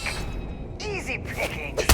back. Easy pickings.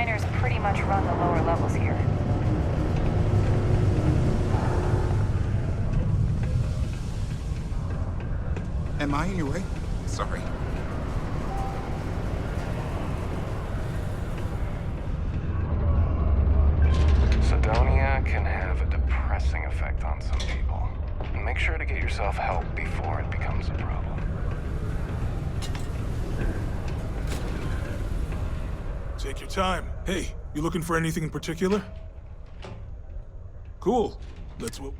miners pretty much run the lower levels here. Am I in your way? Sorry. Cydonia can have a depressing effect on some people. Make sure to get yourself help before it becomes a problem. Take your time. Hey, you looking for anything in particular? Cool. Let's wo-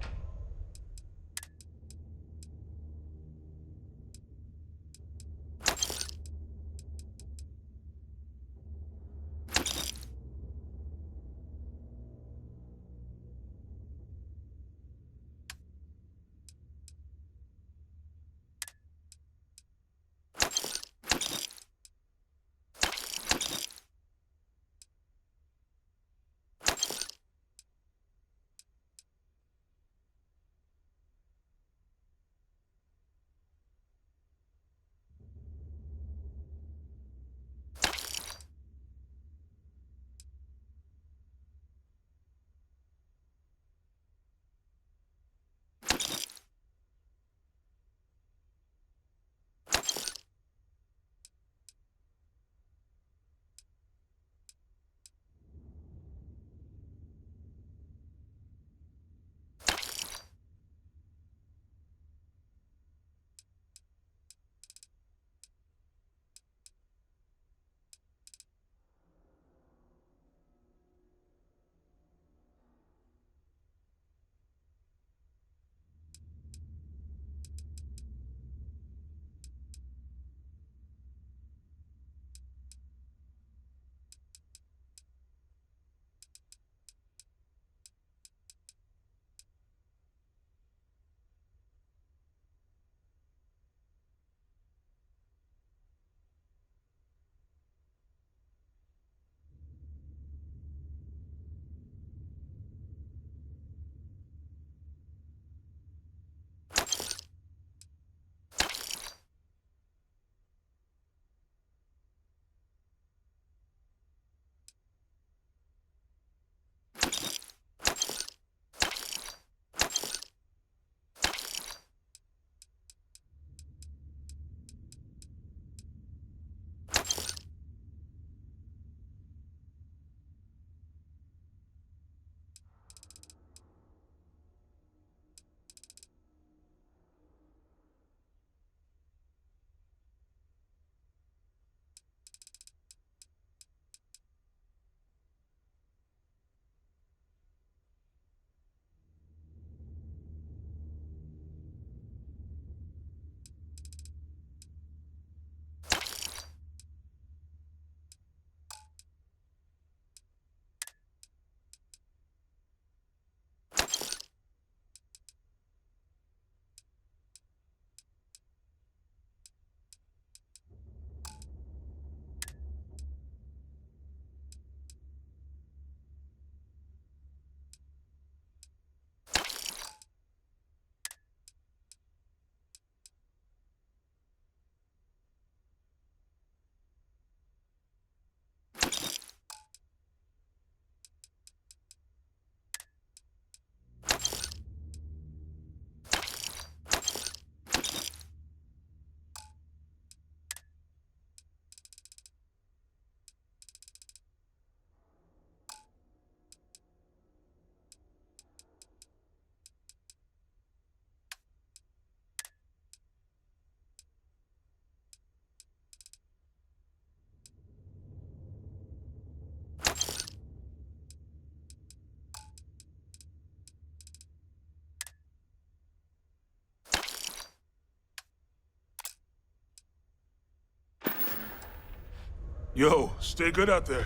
Yo, stay good out there.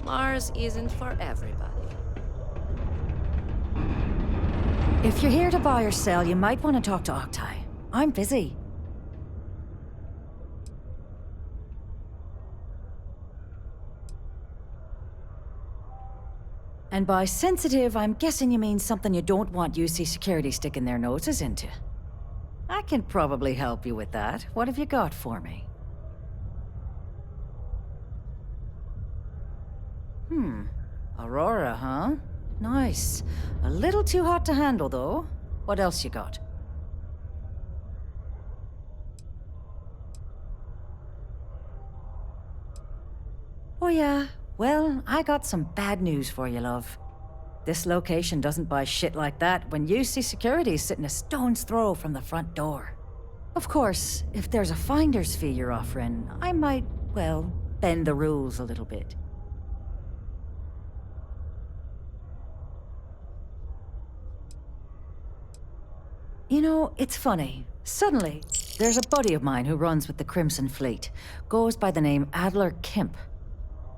Mars isn't for everybody. If you're here to buy or sell, you might want to talk to Octai. I'm busy. And by sensitive, I'm guessing you mean something you don't want UC Security sticking their noses into. I can probably help you with that. What have you got for me? Aurora, huh? Nice. A little too hot to handle, though. What else you got? Oh yeah, well, I got some bad news for you, love. This location doesn't buy shit like that when UC Security's sitting a stone's throw from the front door. Of course, if there's a finder's fee you're offering, I might, well, bend the rules a little bit. You know, it's funny. Suddenly, there's a buddy of mine who runs with the Crimson Fleet. Goes by the name Adler Kemp.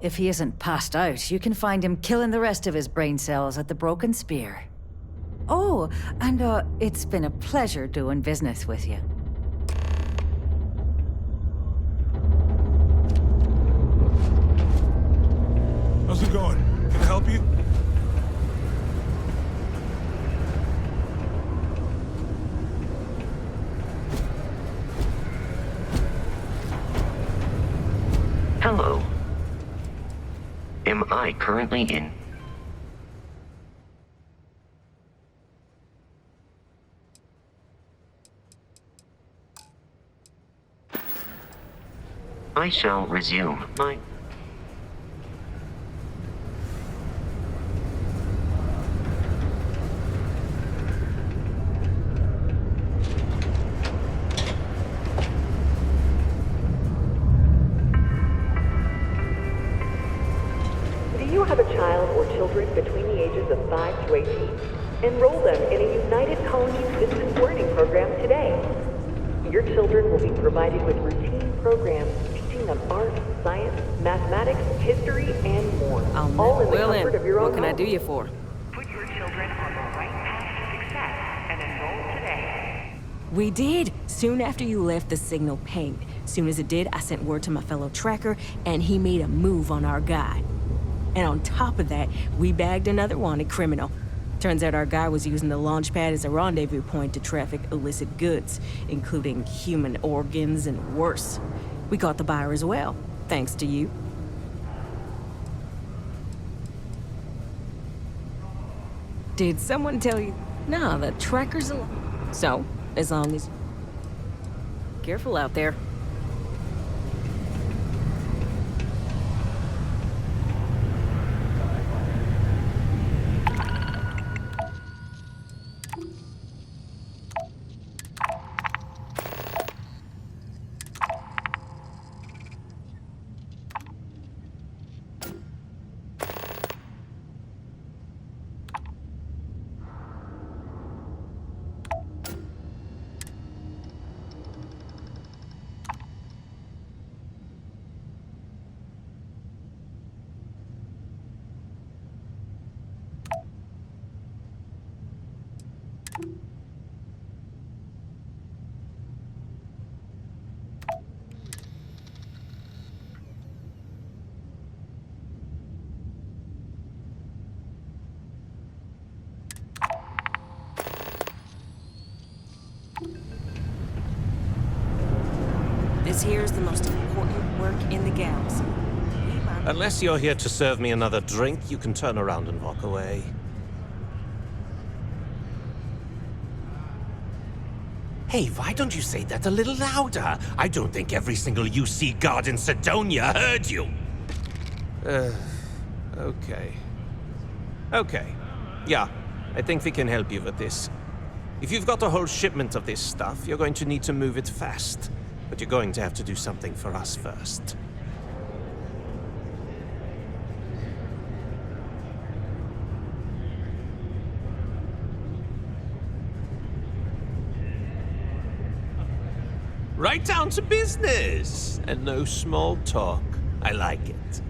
If he isn't passed out, you can find him killing the rest of his brain cells at the Broken Spear. Oh, and it's been a pleasure doing business with you. How's it going? Can I help you? Hello. Am I currently in? I shall resume my... Do you have a child or children between the ages of 5 to 18? Enroll them in a United Colonies distance learning program today. Your children will be provided with routine programs teaching them art, science, mathematics, history, and more. All in the comfort of your own What can I home. do you for? Put your children on the right path to success and enroll today. We did, soon after you left the signal pinged. Soon as it did, I sent word to my fellow tracker, and he made a move on our guy. And on top of that, we bagged another wanted criminal. Turns out our guy was using the launch pad as a rendezvous point to traffic illicit goods, including human organs and worse. We caught the buyer as well, thanks to you. Did someone tell you? Nah, the tracker's So, as long as... Careful out there. This here is the most important work in the galaxy. Unless you're here to serve me another drink, you can turn around and walk away. Hey, why don't you say that a little louder? I don't think every single UC guard in Sidonia heard you. Okay. Okay. Yeah, I think we can help you with this. If you've got a whole shipment of this stuff, you're going to need to move it fast. But you're going to have to do something for us first. Right down to business! And no small talk. I like it.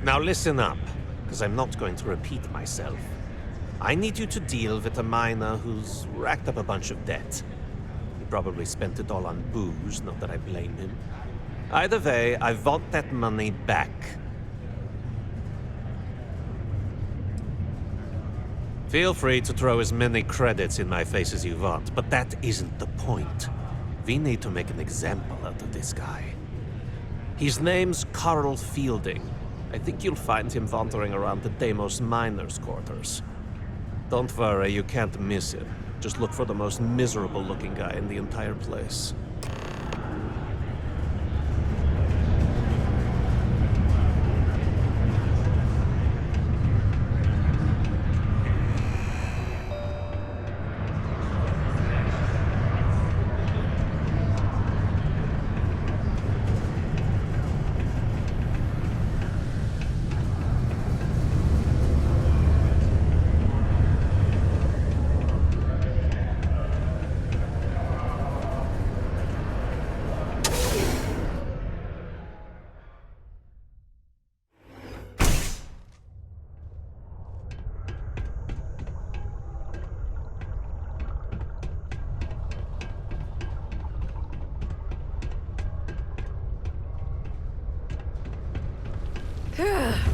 Now listen up, because I'm not going to repeat myself. I need you to deal with a miner who's racked up a bunch of debt. He probably spent it all on booze, not that I blame him. Either way, I want that money back. Feel free to throw as many credits in my face as you want, but that isn't the point. We need to make an example out of this guy. His name's Carl Fielding. I think you'll find him wandering around the Deimos miners' quarters. Don't worry, you can't miss it. Just look for the most miserable-looking guy in the entire place.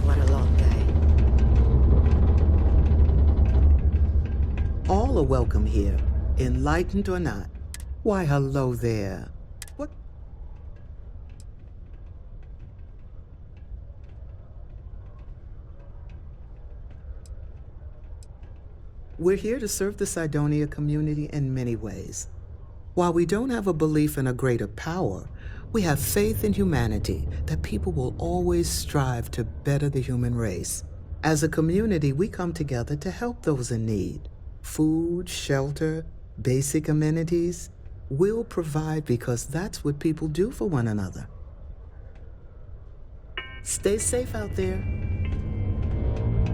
What a long day. All are welcome here, enlightened or not. Why, hello there. What? We're here to serve the Cydonia community in many ways. While we don't have a belief in a greater power, we have faith in humanity that people will always strive to better the human race. As a community, we come together to help those in need. Food, shelter, basic amenities. We'll provide because that's what people do for one another. Stay safe out there.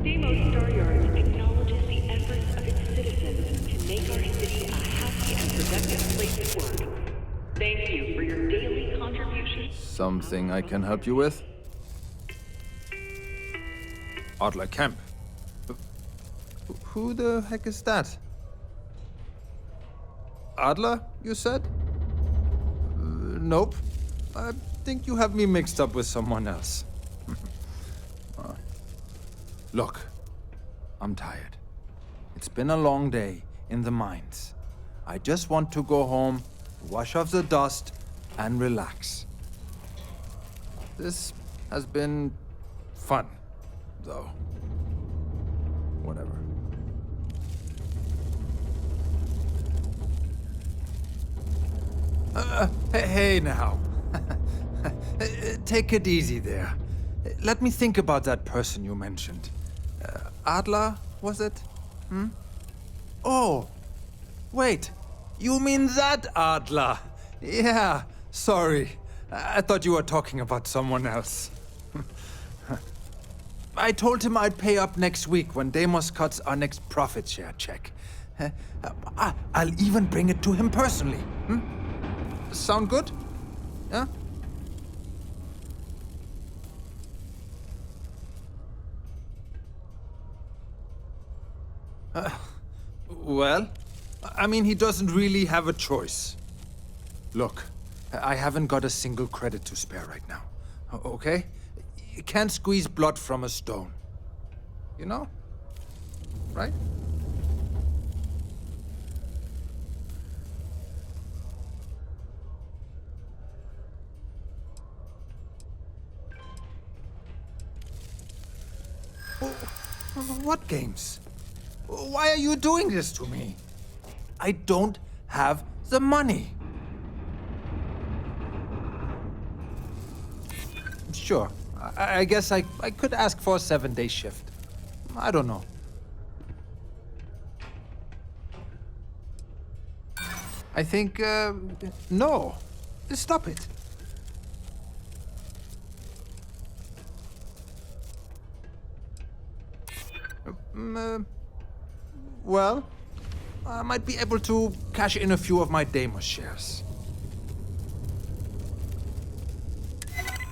Deimos Star Yards acknowledges the efforts of its citizens to make our city a happy and productive place to work. Thank you for your daily contributions. Something I can help you with? Adler Kemp. Who the heck is that? Adler, you said? Nope. I think you have me mixed up with someone else. Look, I'm tired. It's been a long day in the mines. I just want to go home, wash off the dust, and relax. This has been fun, though. Whatever. Hey now. Take it easy there. Let me think about that person you mentioned. Adler, was it? Oh, wait. You mean that Adler? Yeah, sorry. I thought you were talking about someone else. I told him I'd pay up next week when Deimos cuts our next profit share check. I'll even bring it to him personally. Sound good? Yeah? Well, I mean, he doesn't really have a choice. Look, I haven't got a single credit to spare right now, okay? You can't squeeze blood from a stone. You know? Right? What games? Why are you doing this to me? I don't have the money. Sure, I guess I could ask for a 7-day shift. I don't know. I think, no. Stop it. Well, I might be able to cash in a few of my Deimos shares.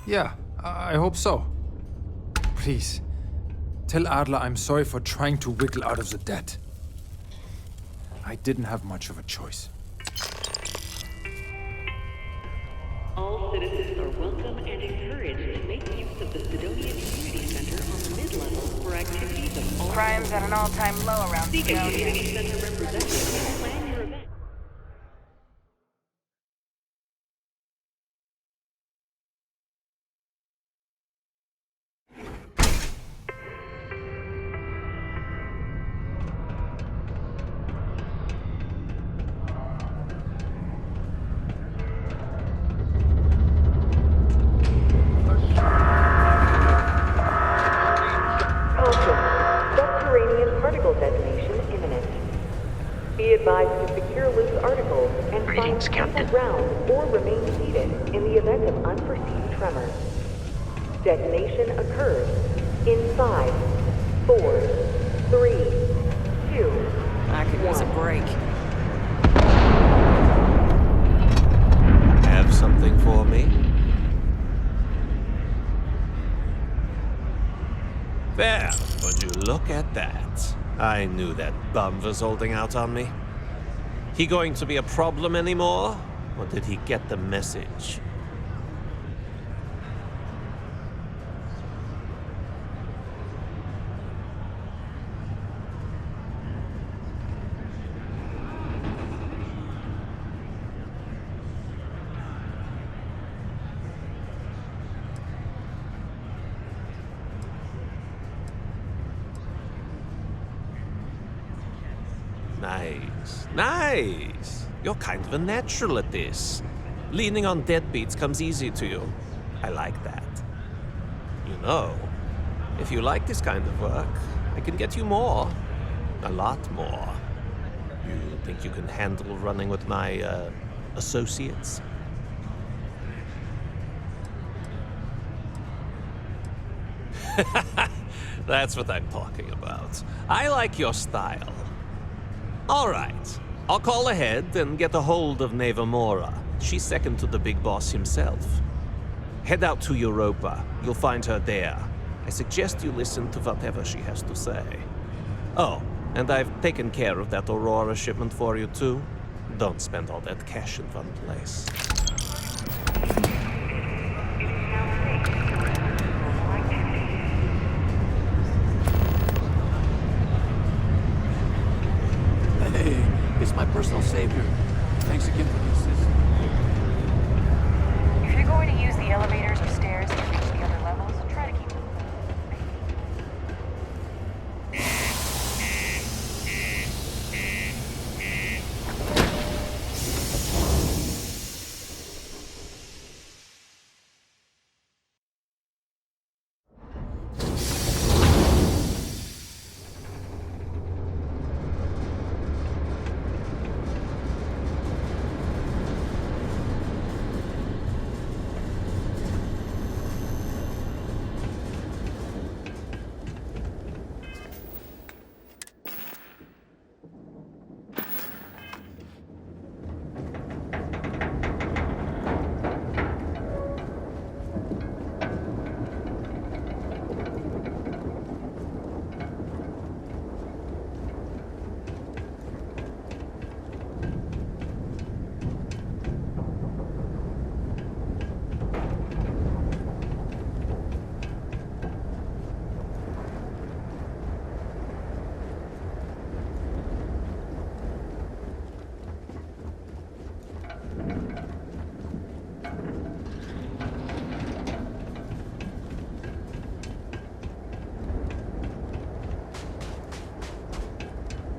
Yeah, I hope so. Please, tell Adler I'm sorry for trying to wiggle out of the debt. I didn't have much of a choice. All citizens are welcome and encouraged to make use of the Cydonia Community Center on the mid-level for activities of all Crime's at an all-time low around Seek a Cydonia. community center representative and plan your event. advised to secure loose articles and Greetings, find Captain. stable ground or remain seated in the event of unforeseen tremors. Detonation occurs in 5, 4, 3, 2, I could use a break. Have something for me? There, would you look at that? I knew that bum was holding out on me. He going to be a problem anymore? Or did he get the message? Nice. Nice. You're kind of a natural at this. Leaning on deadbeats comes easy to you. I like that. You know, if you like this kind of work, I can get you more. A lot more. You think you can handle running with my, associates? That's what I'm talking about. I like your style. All right. I'll call ahead and get a hold of Neva Mora. She's second to the big boss himself. Head out to Europa. You'll find her there. I suggest you listen to whatever she has to say. Oh, and I've taken care of that Aurora shipment for you too. Don't spend all that cash in one place. Hey, it's my personal savior. Thanks again for the assist. If you're going to use the elevators or stairs to reach the other levels, try to keep them.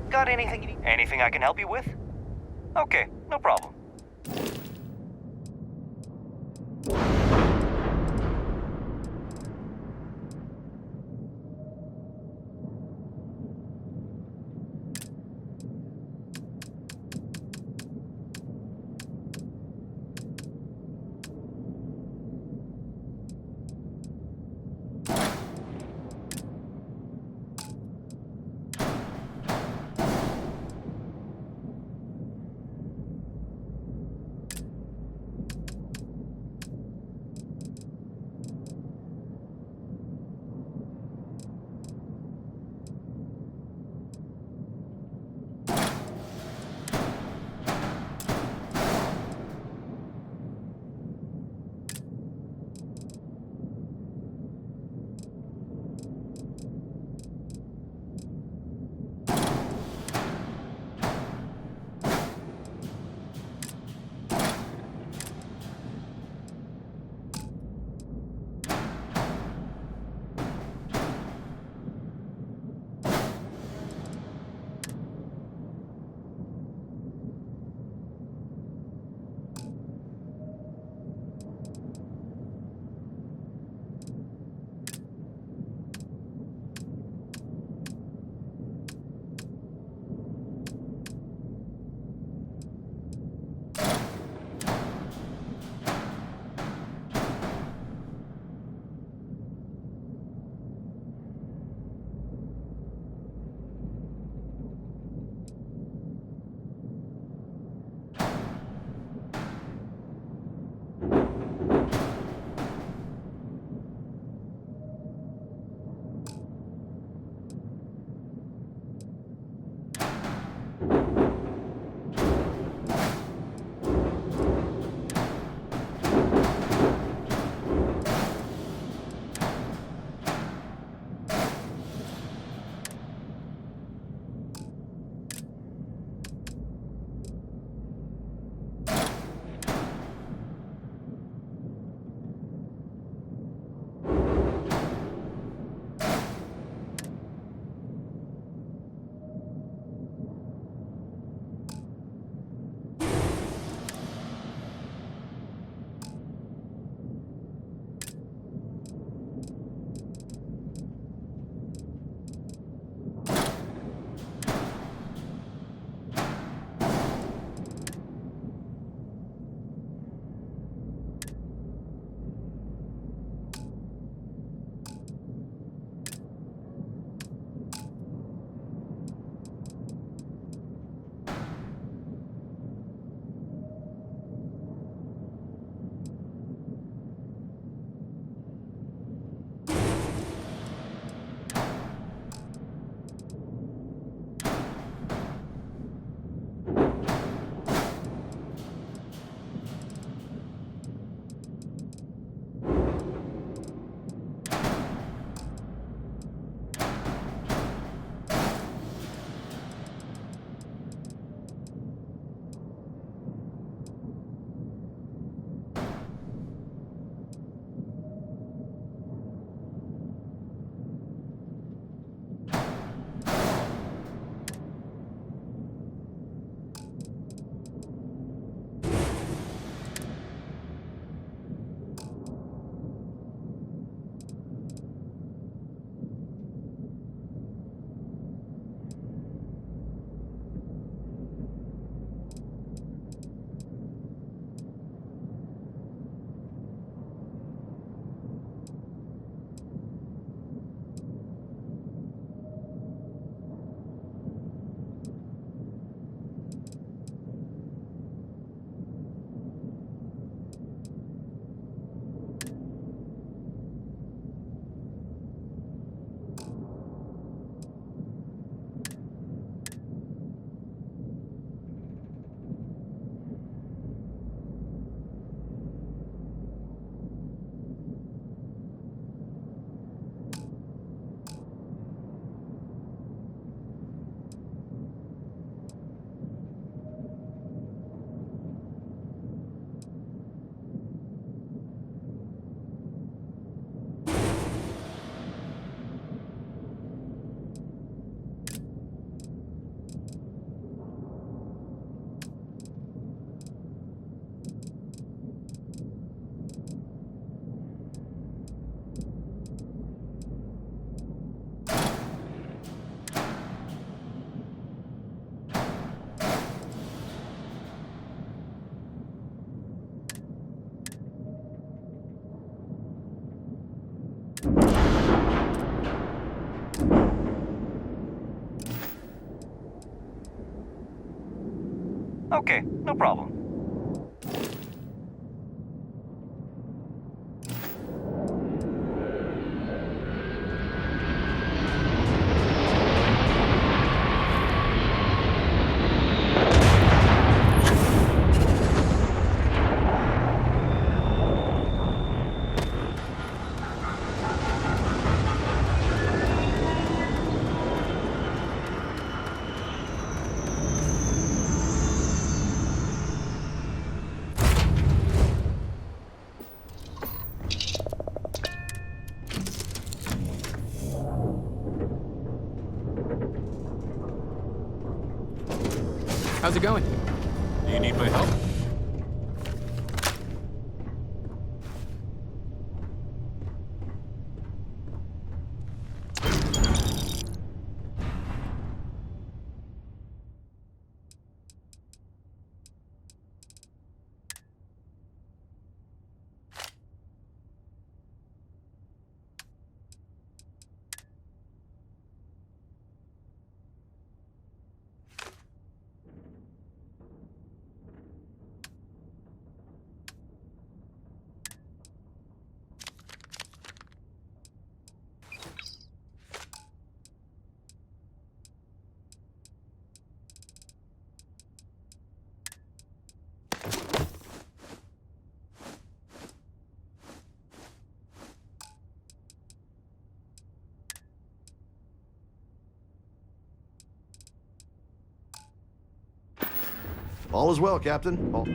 Got anything you need? Anything I can help you with? Okay, no problem. Okay, no problem. How's it going? Do you need my help? All is well, Captain. All...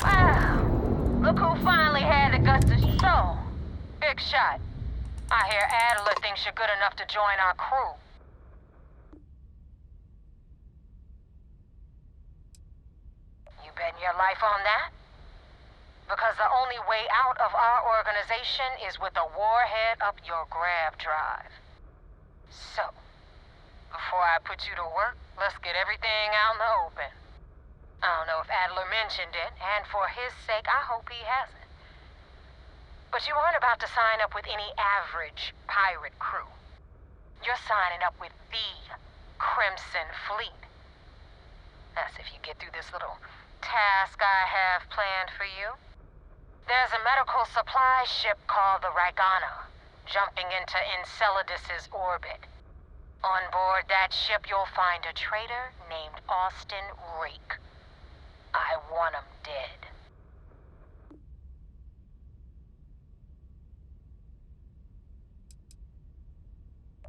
Wow. Look who finally had the guts to show. Big shot. I hear Adler thinks you're good enough to join our crew. You betting your life on that? Because the only way out of our organization is with a warhead up your grab drive. So, before I put you to work, let's get everything out in the open. I don't know if Adler mentioned it, and for his sake, I hope he hasn't. But you aren't about to sign up with any average pirate crew. You're signing up with the Crimson Fleet. That's if you get through this little task I have planned for you. There's a medical supply ship called the Ragana, jumping into Enceladus's orbit. On board that ship, you'll find a traitor named Austin Rake. I want him dead.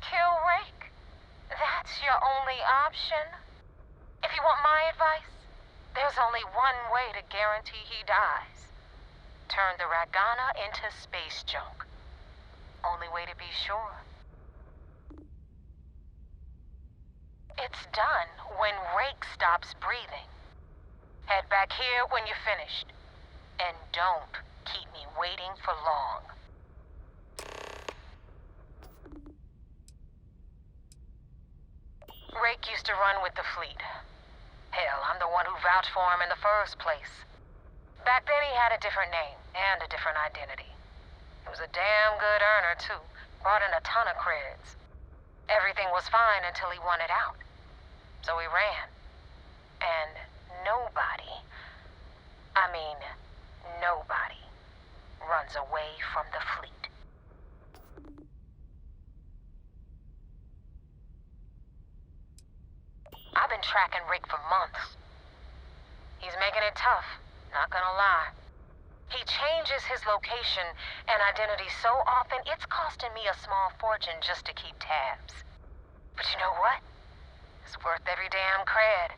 Kill Rake? That's your only option? If you want my advice, there's only one way to guarantee he dies. Turn the Ragana into space junk. Only way to be sure. It's done when Rake stops breathing. Head back here when you're finished. And don't keep me waiting for long. Rake used to run with the fleet. Hell, I'm the one who vouched for him in the first place. Back then he had a different name and a different identity. He was a damn good earner, too. Brought in a ton of creds. Everything was fine until he wanted out. So he ran. And nobody, I mean, nobody, runs away from the fleet. I've been tracking Rick for months. He's making it tough, not gonna lie. He changes his location and identity so often, it's costing me a small fortune just to keep tabs. But you know what? It's worth every damn cred.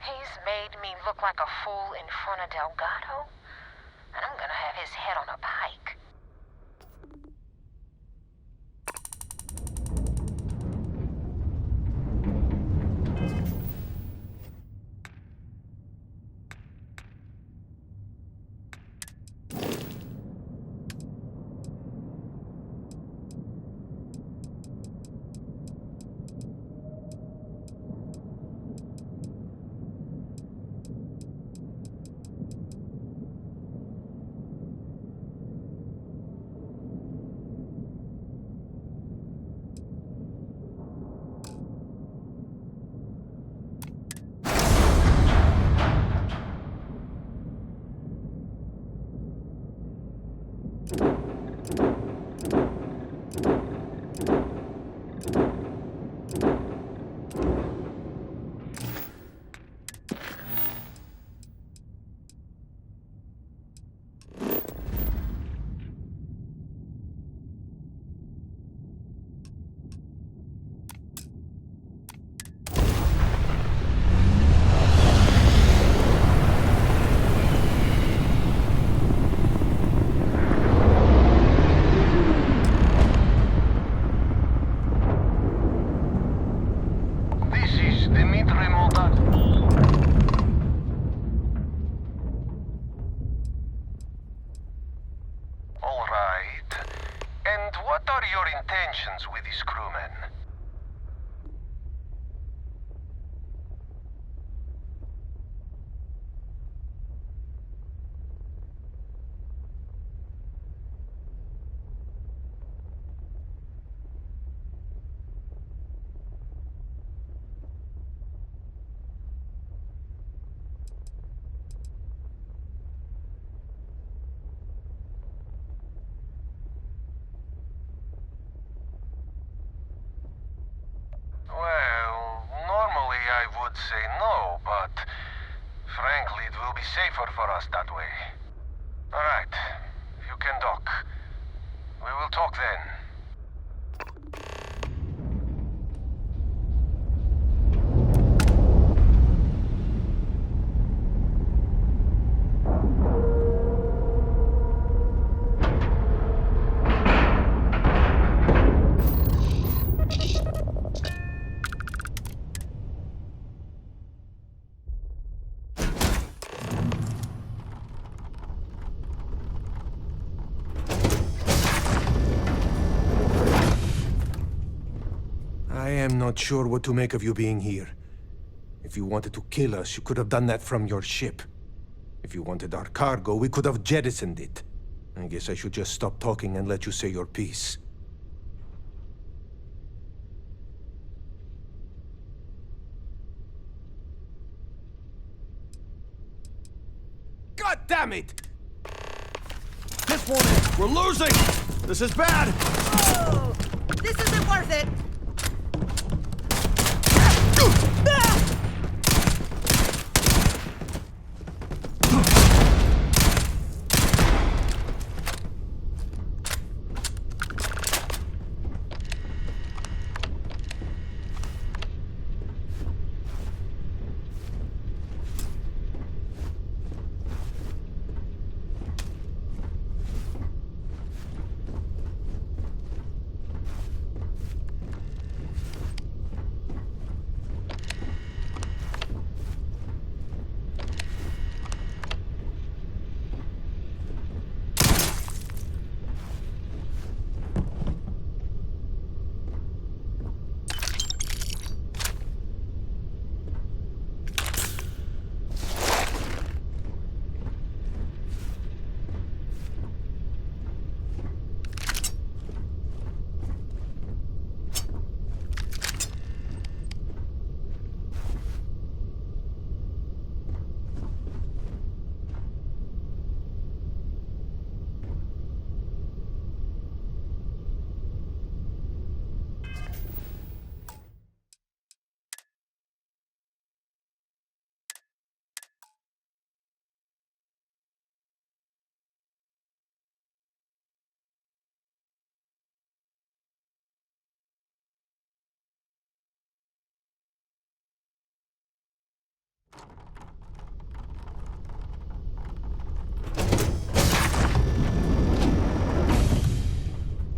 He's made me look like a fool in front of Delgado, and I'm gonna have his head on a pike. With his crewmen. I would say no, but frankly, it will be safer for us that way. All right, you can dock. We will talk then. I am not sure what to make of you being here. If you wanted to kill us, you could have done that from your ship. If you wanted our cargo, we could have jettisoned it. I guess I should just stop talking and let you say your piece. God damn it! This one, we're losing! This is bad! Oh, this isn't worth it!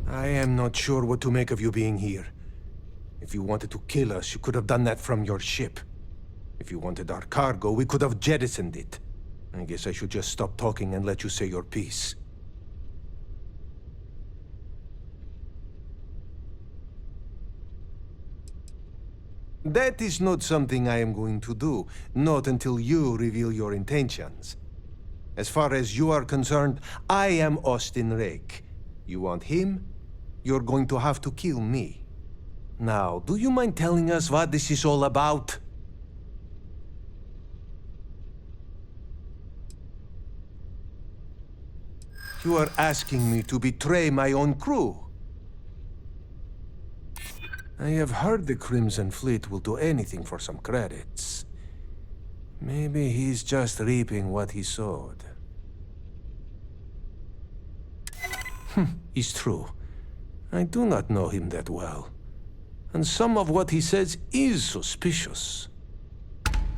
I am not sure what to make of you being here. If you wanted to kill us, you could have done that from your ship. If you wanted our cargo, we could have jettisoned it. I guess I should just stop talking and let you say your piece. That is not something I am going to do, not until you reveal your intentions. As far as you are concerned, I am Austin Rake. You want him? You're going to have to kill me. Now, do you mind telling us what this is all about? You are asking me to betray my own crew. I have heard the Crimson Fleet will do anything for some credits. Maybe he's just reaping what he sowed. It's true. I do not know him that well. And some of what he says is suspicious.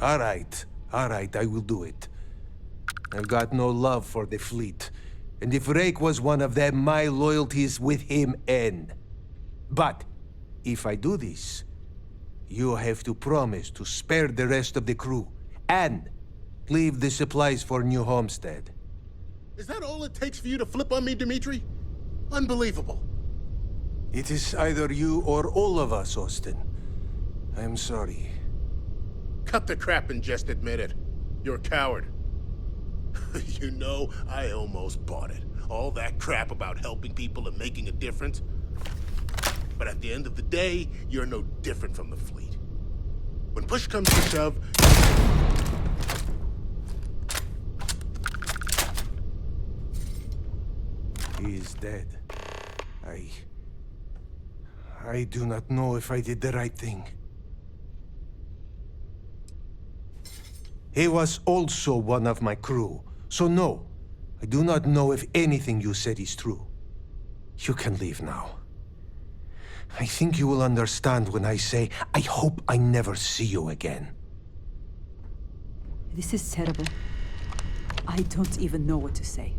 All right, I will do it. I've got no love for the fleet. And if Rake was one of them, my loyalties with him end. But if I do this, you have to promise to spare the rest of the crew and leave the supplies for New Homestead. Is that all it takes for you to flip on me, Dimitri? Unbelievable. It is either you or all of us, Austin. I'm sorry. Cut the crap and just admit it. You're a coward. You know, I almost bought it. All that crap about helping people and making a difference. But at the end of the day, you're no different from the fleet. When push comes to shove... He is dead. I do not know if I did the right thing. He was also one of my crew, so no, I do not know if anything you said is true. You can leave now. I think you will understand when I say, I hope I never see you again. This is terrible. I don't even know what to say.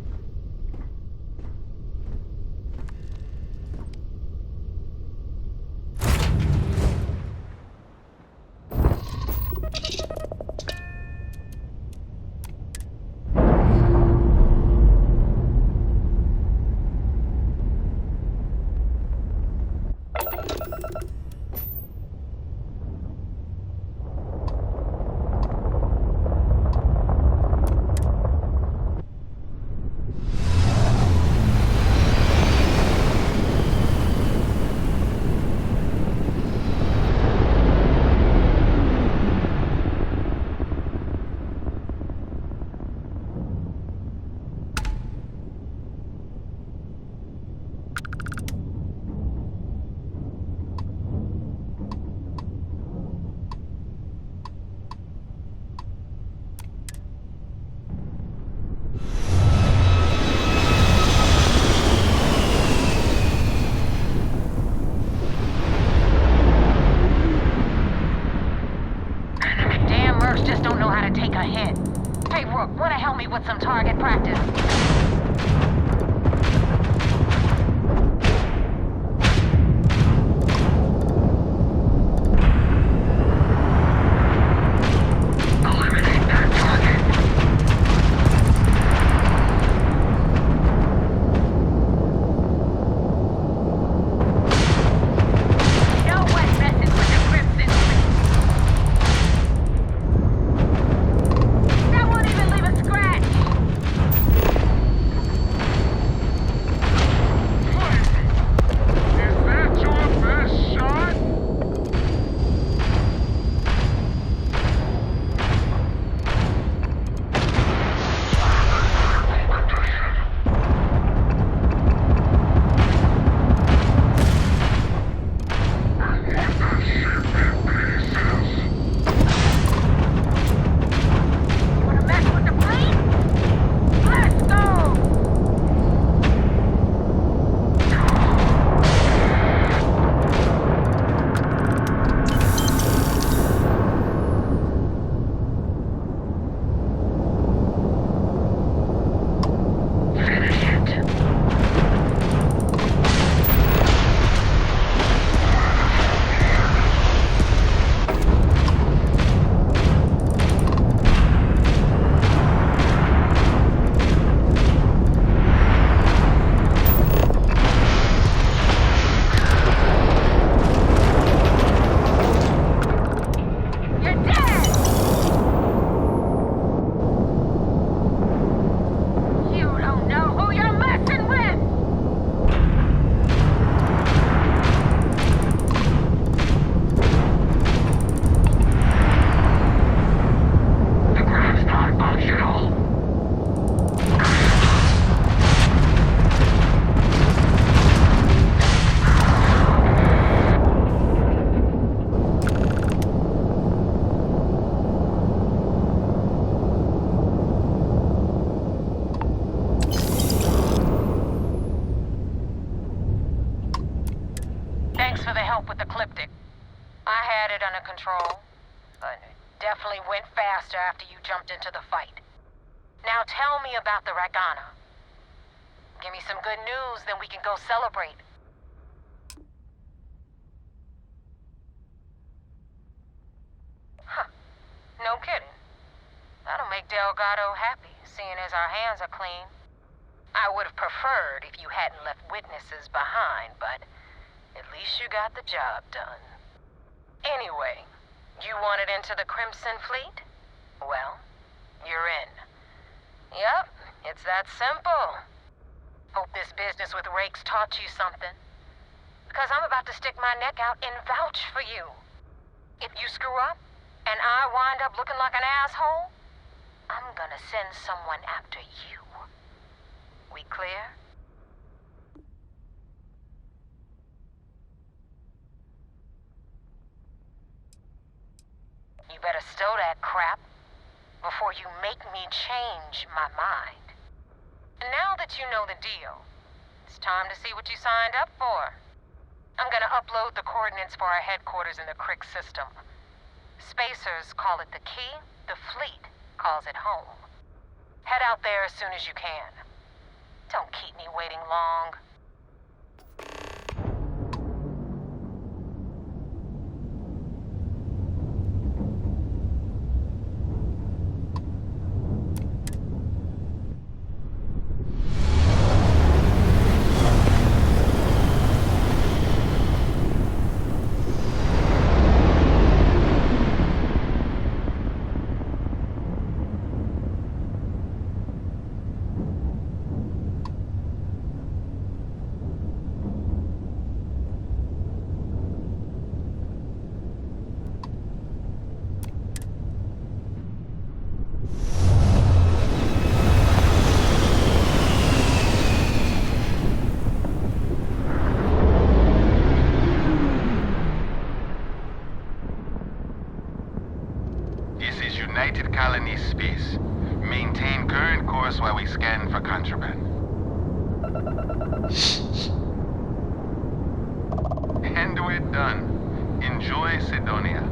Just don't know how to take a hit. Hey, Rook, wanna help me with some target practice? it under control, but it definitely went faster after you jumped into the fight. Now tell me about the Ragana. Give me some good news, then we can go celebrate. Huh. No kidding. That'll make Delgado happy, seeing as our hands are clean. I would have preferred if you hadn't left witnesses behind, but at least you got the job done. Anyway, you wanted into the Crimson Fleet? Well, you're in. Yep, it's that simple. Hope this business with Rake's taught you something. Because I'm about to stick my neck out and vouch for you. If you screw up, and I wind up looking like an asshole, I'm gonna send someone after you. We clear? You better stow that crap before you make me change my mind. And now that you know the deal, it's time to see what you signed up for. I'm gonna upload the coordinates for our headquarters in the Crick system. Spacers call it the key, the fleet calls it home. Head out there as soon as you can. Don't keep me waiting long. United Colonies space. Maintain current course while we scan for contraband. And we're done. Enjoy Sidonia.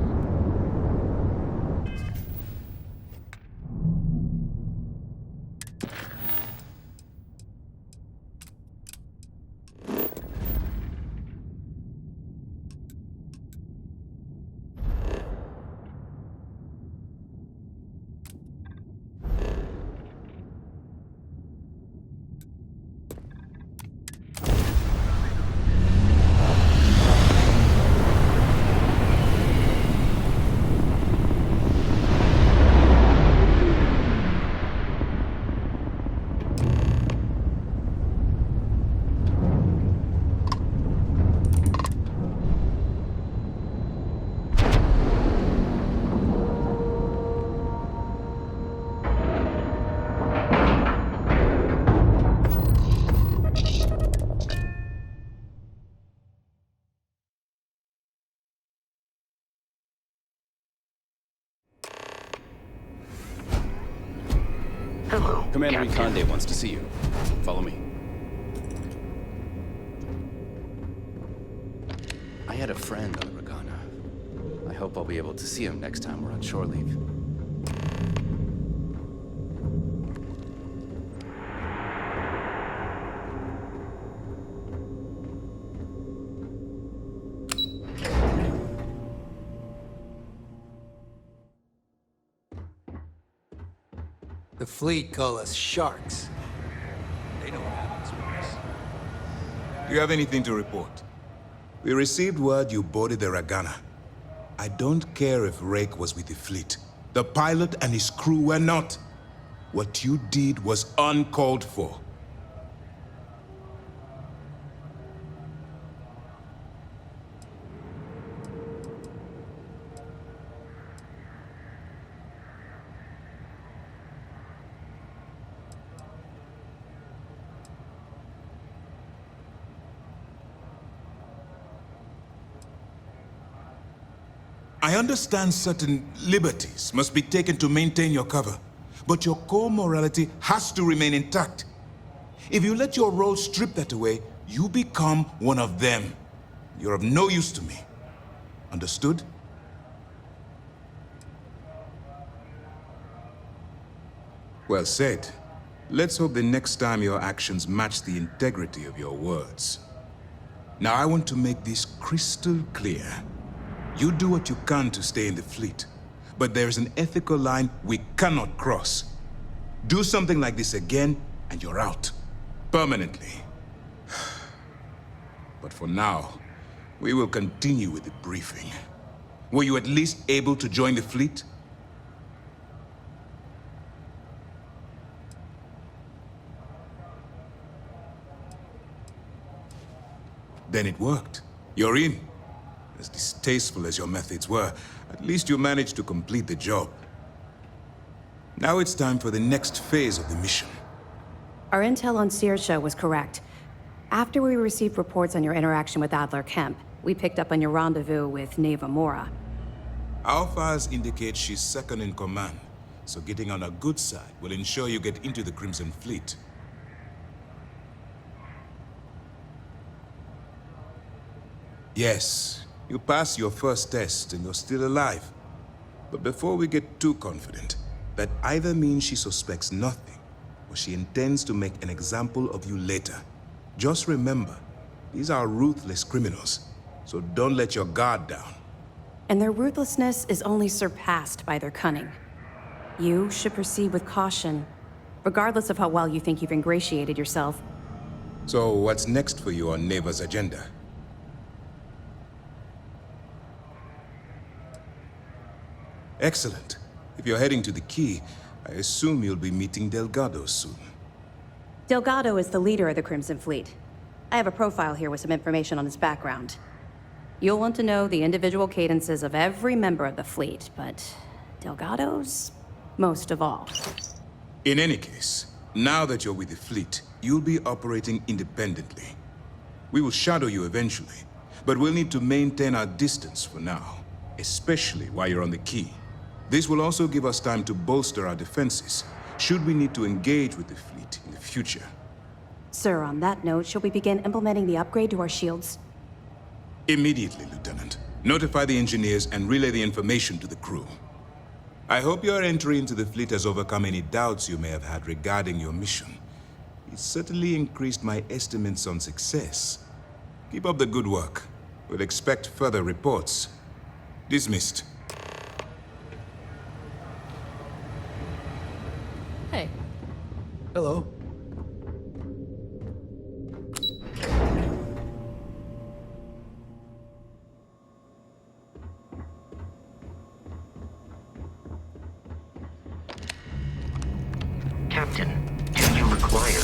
Hello, Commander Captain. Ikande wants to see you. Follow me. I had a friend on the Ragana. I hope I'll be able to see him next time we're on shore leave. The fleet call us sharks. They know what happens with us. Do you have anything to report? We received word you boarded the Ragana. I don't care if Rake was with the fleet. The pilot and his crew were not. What you did was uncalled for. I understand certain liberties must be taken to maintain your cover, but your core morality has to remain intact. If you let your role strip that away, you become one of them. You're of no use to me. Understood? Well said. Let's hope the next time your actions match the integrity of your words. Now I want to make this crystal clear. You do what you can to stay in the fleet, but there's an ethical line we cannot cross. Do something like this again, and you're out. Permanently. But for now, we will continue with the briefing. Were you at least able to join the fleet? Then it worked. You're in. As distasteful as your methods were, at least you managed to complete the job. Now it's time for the next phase of the mission. Our intel on Saoirse was correct. After we received reports on your interaction with Adler Kemp, we picked up on your rendezvous with Neva Mora. Our files indicate she's second in command, so getting on her good side will ensure you get into the Crimson Fleet. Yes, you passed your first test and you're still alive. But before we get too confident, that either means she suspects nothing, or she intends to make an example of you later. Just remember, these are ruthless criminals, so don't let your guard down. And their ruthlessness is only surpassed by their cunning. You should proceed with caution, regardless of how well you think you've ingratiated yourself. So what's next for you on Neva's agenda? Excellent. If you're heading to the Key, I assume you'll be meeting Delgado soon. Delgado is the leader of the Crimson Fleet. I have a profile here with some information on his background. You'll want to know the individual cadences of every member of the fleet, but Delgado's most of all. In any case, now that you're with the fleet, you'll be operating independently. We will shadow you eventually, but we'll need to maintain our distance for now, especially while you're on the Key. This will also give us time to bolster our defenses, should we need to engage with the fleet in the future. Sir, on that note, shall we begin implementing the upgrade to our shields? Immediately, Lieutenant. Notify the engineers and relay the information to the crew. I hope your entry into the fleet has overcome any doubts you may have had regarding your mission. It certainly increased my estimates on success. Keep up the good work. We'll expect further reports. Dismissed. Hey. Hello. Captain, do you require...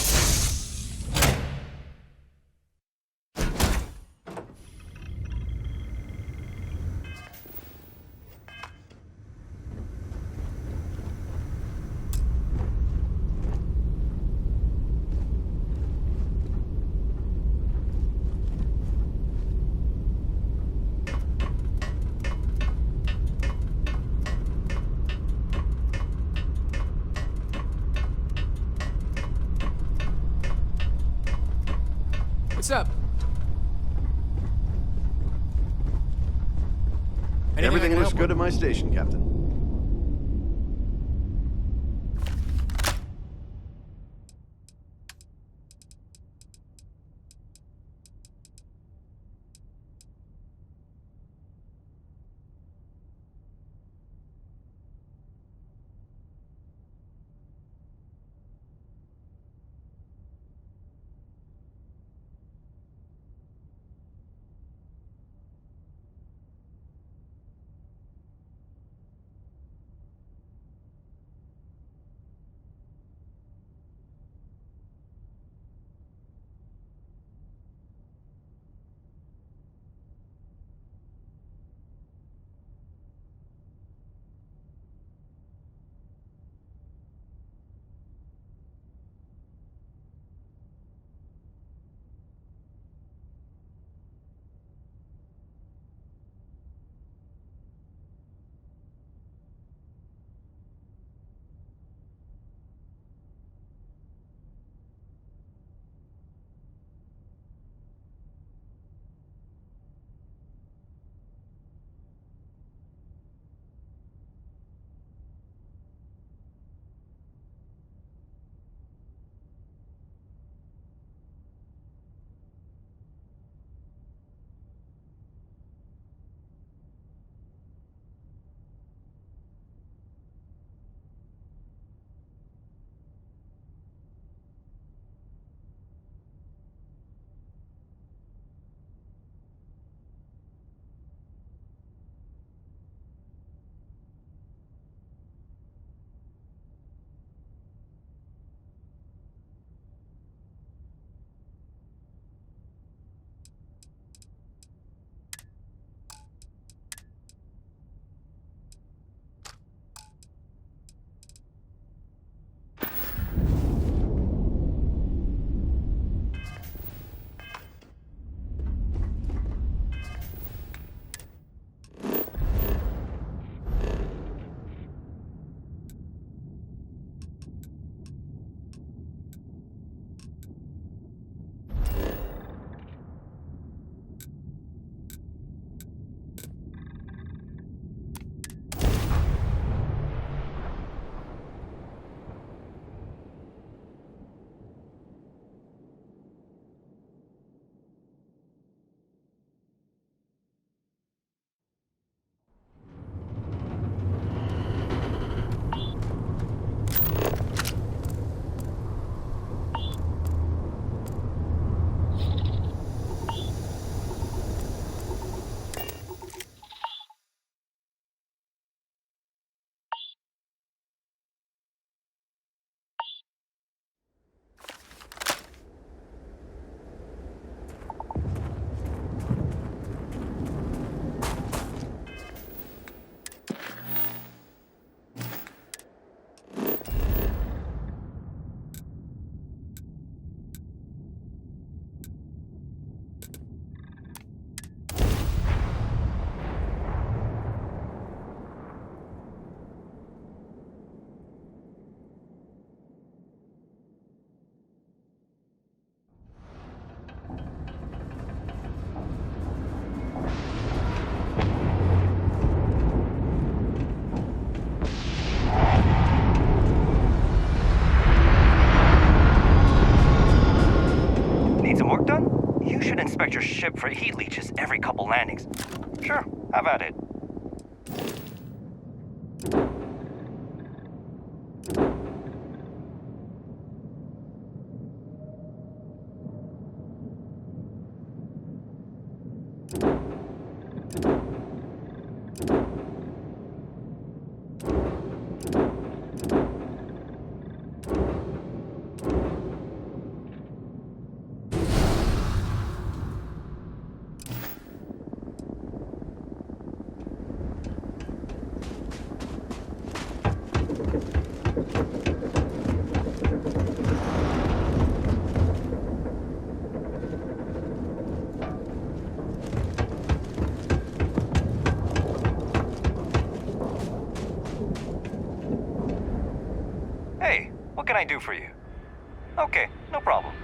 What's up? Everything looks good at my station, Captain. inspect your ship for heat leeches every couple landings. Sure, have at it. Hey, what can I do for you? Okay, no problem.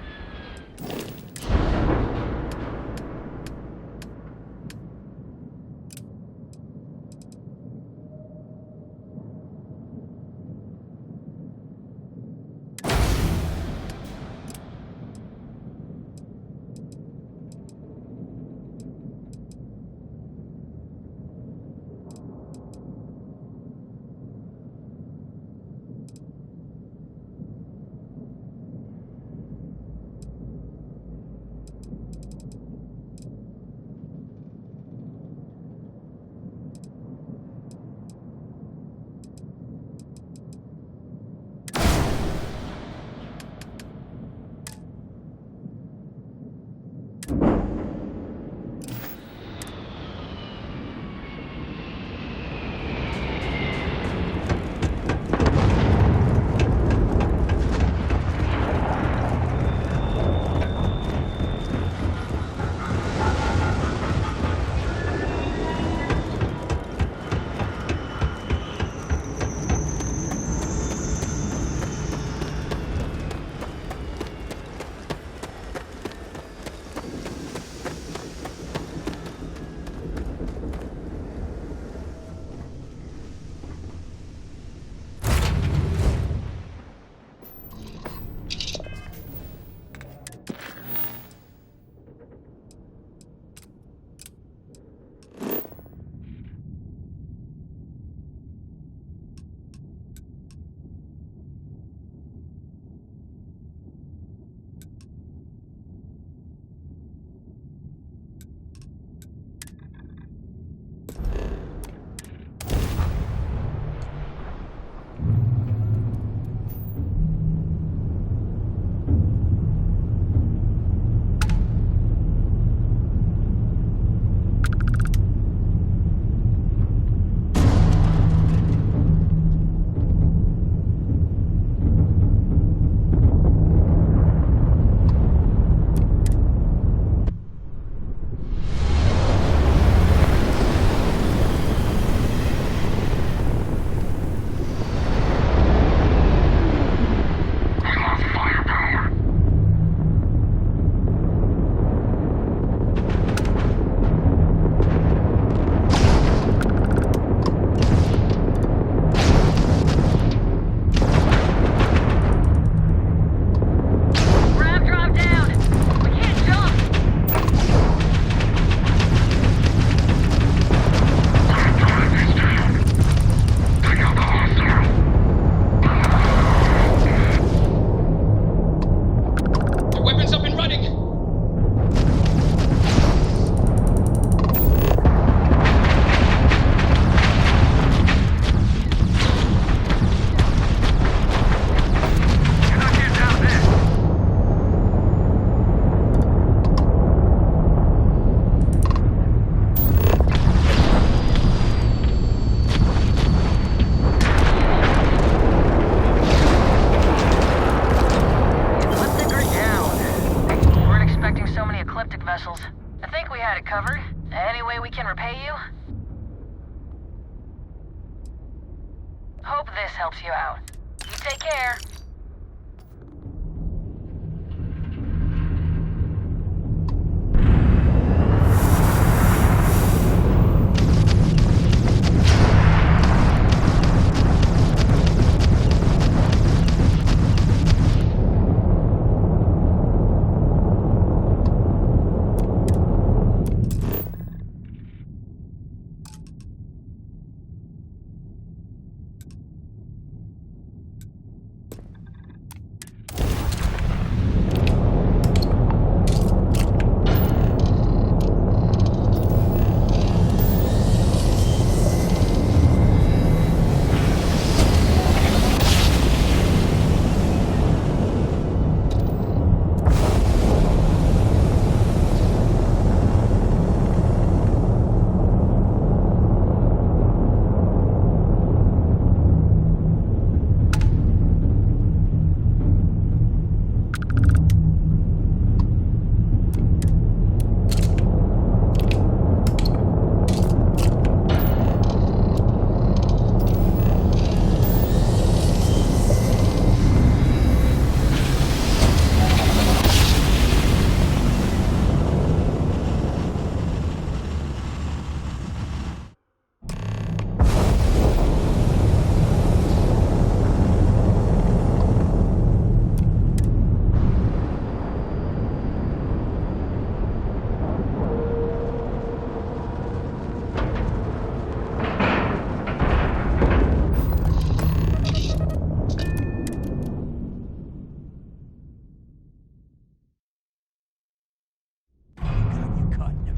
Hope this helps you out. You take care.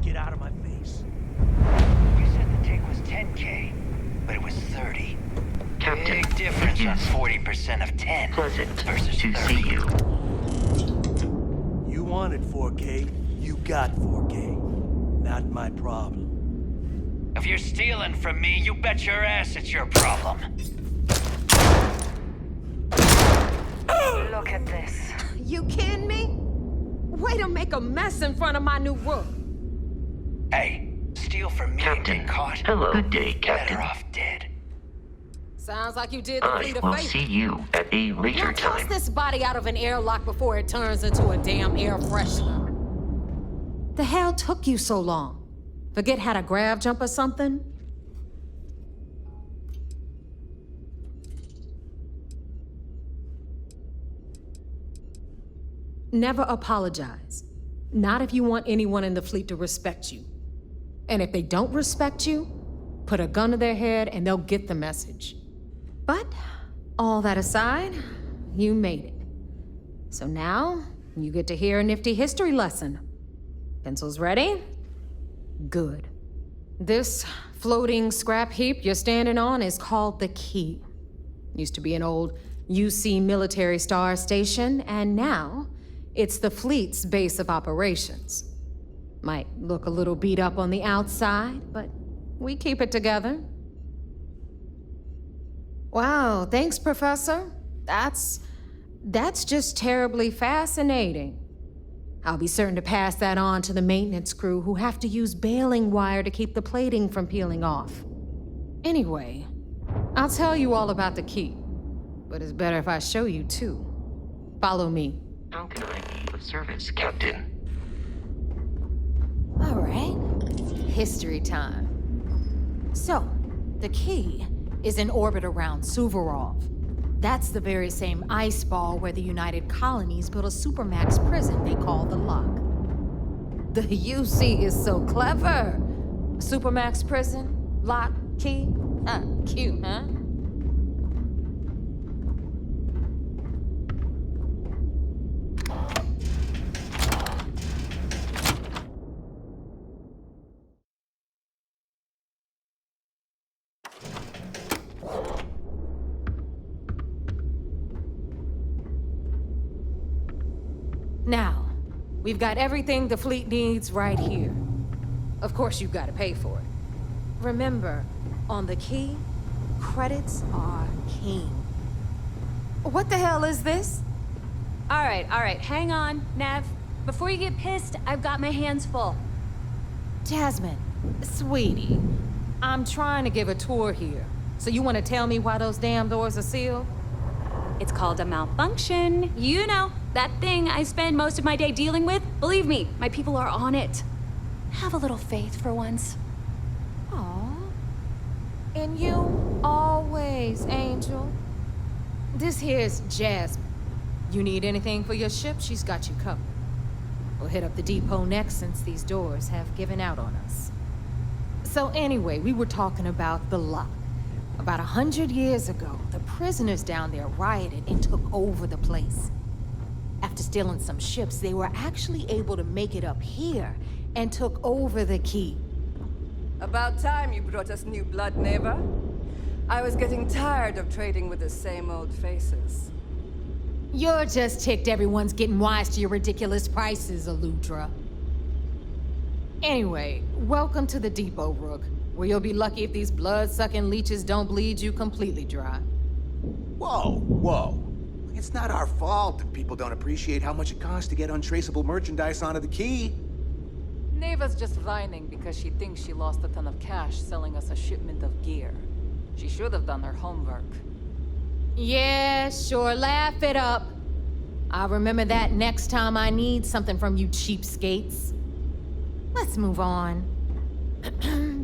Get out of my face. You said the take was 10K, but it was 30. Captain, Big difference on it is 40% of 10 pleasant versus to 30. see you. You wanted 4K, you got 4K. Not my problem. If you're stealing from me, you bet your ass it's your problem. Look at this. You kidding me? Way to make a mess in front of my new roof. Hey, steal from me and get caught. Hello. Good day, Captain. Better off dead. Sounds like you did the I fleet of will faith. see you at a later Now toss time. this body out of an airlock before it turns into a damn air freshener. The hell took you so long? Forget how to grav jump or something? Never apologize. Not if you want anyone in the fleet to respect you. And if they don't respect you, put a gun to their head and they'll get the message. But, all that aside, you made it. So now, you get to hear a nifty history lesson. Pencils ready? Good. This floating scrap heap you're standing on is called the Key. Used to be an old UC military star station, and now it's the fleet's base of operations. Might look a little beat up on the outside, but we keep it together. Wow, thanks, Professor. That's just terribly fascinating. I'll be certain to pass that on to the maintenance crew who have to use baling wire to keep the plating from peeling off. Anyway, I'll tell you all about the Key, but it's better if I show you too. Follow me. How can I be of service, Captain? All right, history time. So, the Key is in orbit around Suvorov. That's the very same ice ball where the United Colonies built a supermax prison they call the Lock. The UC is so clever. Supermax prison, Lock, Key. Cute, huh? Now, we've got everything the fleet needs right here. Of course, you've got to pay for it. Remember, on the Key, credits are king. What the hell is this? All right, hang on, Nev. Before you get pissed, I've got my hands full. Jasmine, sweetie, I'm trying to give a tour here. So you want to tell me why those damn doors are sealed? It's called a malfunction. You know, that thing I spend most of my day dealing with. Believe me, my people are on it. Have a little faith for once. Aw. And you always, Angel. This here's Jasmine. You need anything for your ship, she's got you covered. We'll hit up the depot next since these doors have given out on us. So anyway, we were talking about the Lock. About 100 years ago, the prisoners down there rioted and took over the place. After stealing some ships, they were actually able to make it up here and took over the Key. About time you brought us new blood, neighbor. I was getting tired of trading with the same old faces. You're just ticked everyone's getting wise to your ridiculous prices, Aludra. Anyway, welcome to the depot, Rook, where you'll be lucky if these blood-sucking leeches don't bleed you completely dry. Whoa. It's not our fault that people don't appreciate how much it costs to get untraceable merchandise onto the Key. Neva's just whining because she thinks she lost a ton of cash selling us a shipment of gear. She should have done her homework. Yeah, sure, laugh it up. I'll remember that next time I need something from you cheapskates. Let's move on.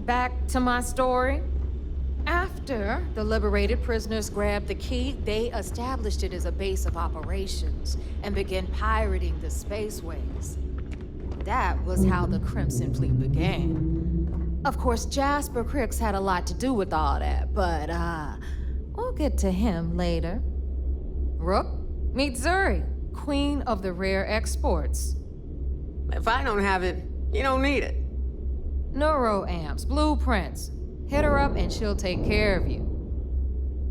Back to my story. After the liberated prisoners grabbed the Key, they established it as a base of operations and began pirating the spaceways. That was how the Crimson Fleet began. Of course, Jasper Cricks had a lot to do with all that, but we'll get to him later. Rook, meet Zuri, queen of the rare exports. If I don't have it, you don't need it. Neuroamps, blueprints. Hit her up and she'll take care of you.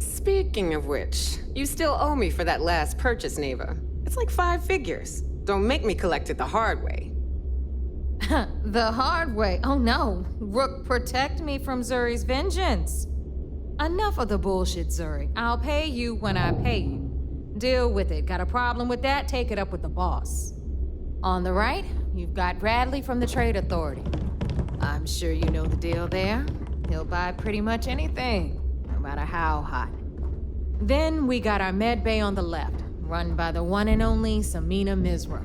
Speaking of which, you still owe me for that last purchase, Neva. It's like 5 figures. Don't make me collect it the hard way. The hard way? Oh no. Rook, protect me from Zuri's vengeance. Enough of the bullshit, Zuri. I'll pay you when I pay you. Deal with it. Got a problem with that? Take it up with the boss. On the right, you've got Bradley from the Trade Authority. I'm sure you know the deal there. He'll buy pretty much anything, no matter how hot. Then we got our med bay on the left, run by the one and only Samina Misra.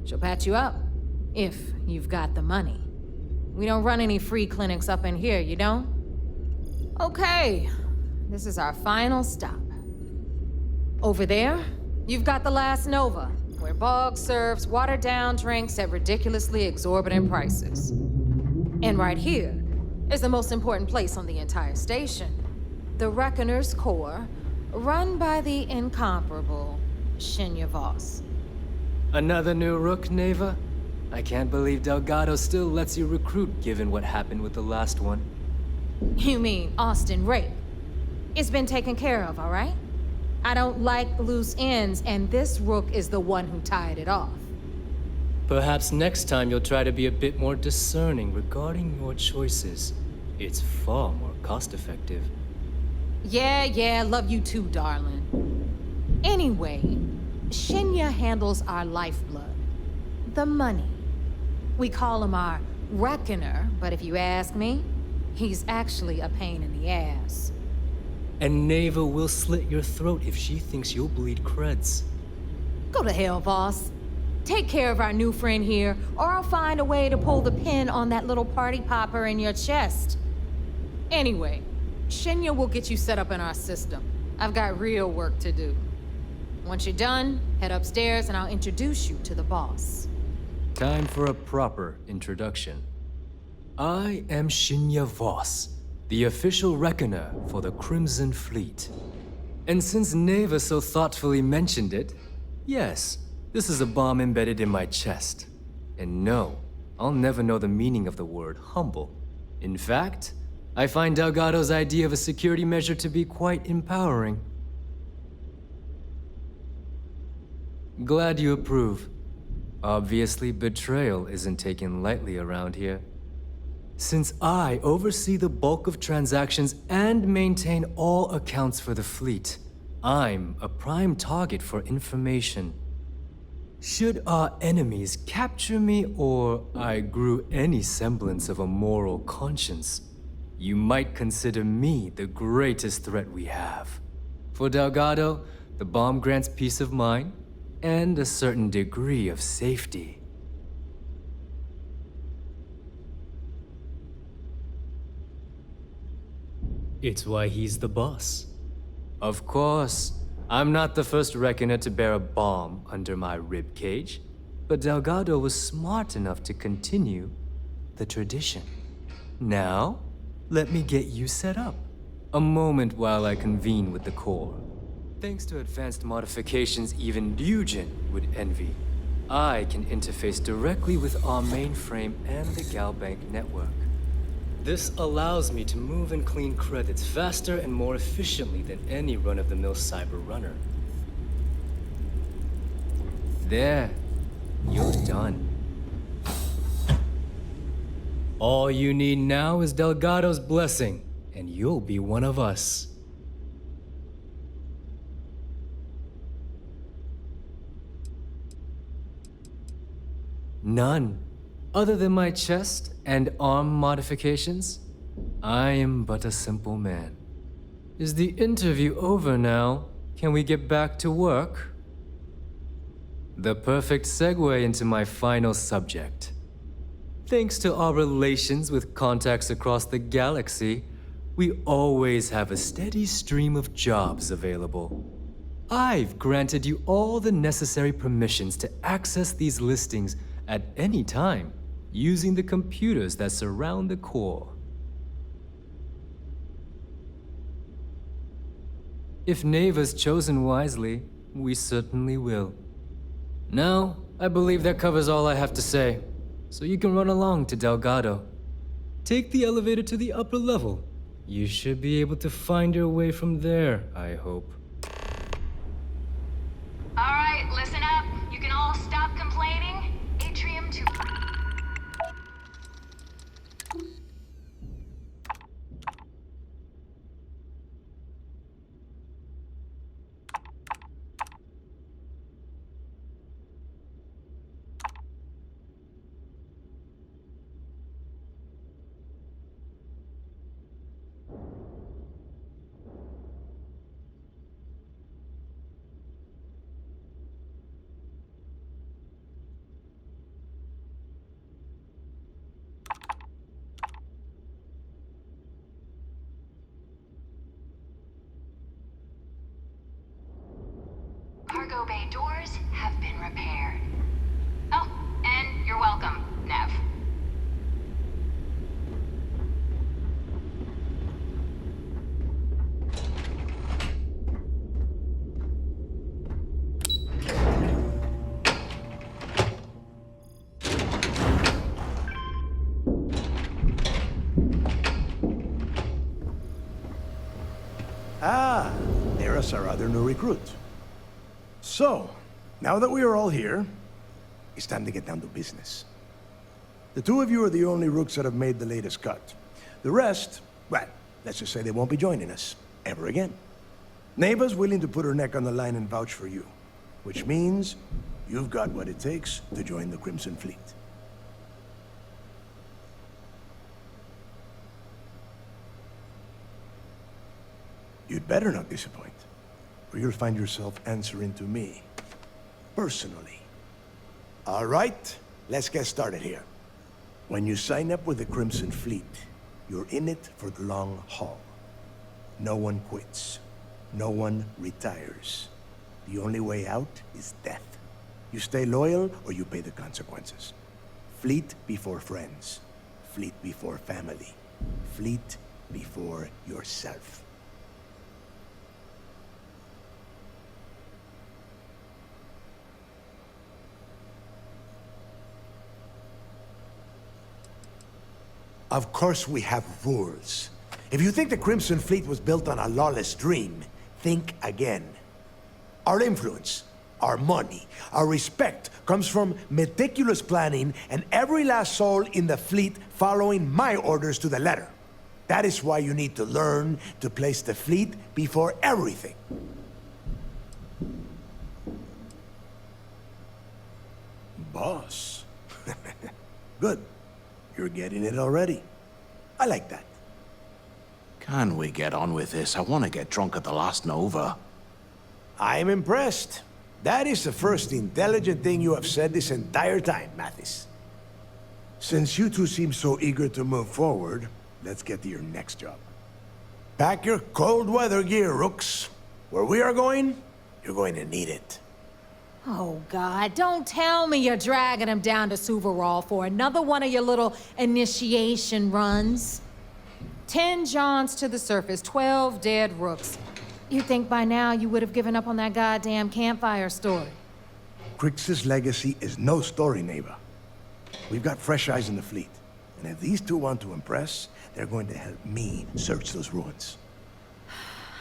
She'll patch you up, if you've got the money. We don't run any free clinics up in here, you don't? Okay, this is our final stop. Over there, you've got the Last Nova, where Bog serves watered-down drinks at ridiculously exorbitant prices. And right here is the most important place on the entire station. The Reckoner's Core, run by the incomparable Shinya Voss. Another new Rook, Neva? I can't believe Delgado still lets you recruit given what happened with the last one. You mean Austin Rake? It's been taken care of, all right? I don't like loose ends, and this Rook is the one who tied it off. Perhaps next time you'll try to be a bit more discerning regarding your choices. It's far more cost-effective. Yeah, love you too, darling. Anyway, Shinya handles our lifeblood. The money. We call him our Reckoner, but if you ask me, he's actually a pain in the ass. And Neva will slit your throat if she thinks you'll bleed creds. Go to hell, boss. Take care of our new friend here, or I'll find a way to pull the pin on that little party popper in your chest. Anyway, Shinya will get you set up in our system. I've got real work to do. Once you're done, head upstairs and I'll introduce you to the boss. Time for a proper introduction. I am Shinya Voss, the official reckoner for the Crimson Fleet. And since Neva so thoughtfully mentioned it, yes, this is a bomb embedded in my chest. And no, I'll never know the meaning of the word humble. In fact, I find Delgado's idea of a security measure to be quite empowering. Glad you approve. Obviously, betrayal isn't taken lightly around here. Since I oversee the bulk of transactions and maintain all accounts for the fleet, I'm a prime target for information. Should our enemies capture me or I grew any semblance of a moral conscience, you might consider me the greatest threat we have. For Delgado, the bomb grants peace of mind and a certain degree of safety. It's why he's the boss. Of course, I'm not the first reckoner to bear a bomb under my ribcage, but Delgado was smart enough to continue the tradition. Now, let me get you set up. A moment while I convene with the core. Thanks to advanced modifications even Ryujin would envy, I can interface directly with our mainframe and the Galbank network. This allows me to move and clean credits faster and more efficiently than any run-of-the-mill cyber runner. There, you're done. All you need now is Delgado's blessing, and you'll be one of us. None. Other than my chest and arm modifications, I am but a simple man. Is the interview over now? Can we get back to work? The perfect segue into my final subject. Thanks to our relations with contacts across the galaxy, we always have a steady stream of jobs available. I've granted you all the necessary permissions to access these listings at any time, using the computers that surround the core. If Neva's chosen wisely, we certainly will. Now, I believe that covers all I have to say, so you can run along to Delgado. take the elevator to the upper level. You should be able to find your way from there, I hope. All right, listen up. You can all stop complaining. Atrium to... Cargo bay doors have been repaired. Oh, and you're welcome, Nev. Ah, there's our other new recruit. So, now that we are all here, it's time to get down to business. The two of you are the only rooks that have made the latest cut. The rest, well, let's just say they won't be joining us ever again. Neva's willing to put her neck on the line and vouch for you, which means you've got what it takes to join the Crimson Fleet. You'd better not disappoint, or you'll find yourself answering to me, personally. All right, let's get started here. When you sign up with the Crimson Fleet, you're in it for the long haul. No one quits. No one retires. The only way out is death. You stay loyal or you pay the consequences. Fleet before friends. Fleet before family. Fleet before yourself. Of course we have rules. If you think the Crimson Fleet was built on a lawless dream, think again. Our influence, our money, our respect comes from meticulous planning and every last soul in the fleet following my orders to the letter. That is why you need to learn to place the fleet before everything. Boss. Good. You're getting it already. I like that. Can we get on with this? I want to get drunk at the last Nova. I'm impressed. That is the first intelligent thing you have said this entire time, Mathis. Since you two seem so eager to move forward, let's get to your next job. Pack your cold weather gear, Rooks. Where we are going, you're going to need it. Oh, God, don't tell me you're dragging him down to Suvorov for another one of your little initiation runs. 10 Johns to the surface, 12 dead Rooks. You think by now you would have given up on that goddamn campfire story? Crix's legacy is no story, Neva. We've got fresh eyes in the fleet. And if these two want to impress, they're going to help me search those ruins.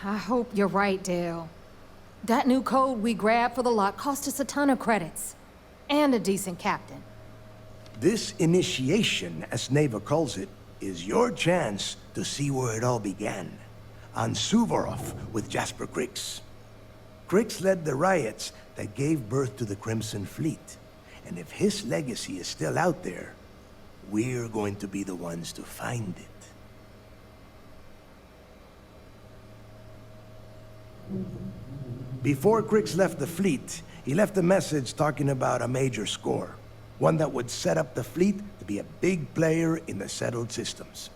I hope you're right, Dale. That new code we grabbed for the lot cost us a ton of credits. And a decent captain. This initiation, as Neva calls it, is your chance to see where it all began. On Suvorov with Jasper Crix. Crix led the riots that gave birth to the Crimson Fleet. And if his legacy is still out there, we're going to be the ones to find it. Before Crix left the fleet, he left a message talking about a major score. One that would set up the fleet to be a big player in the settled systems.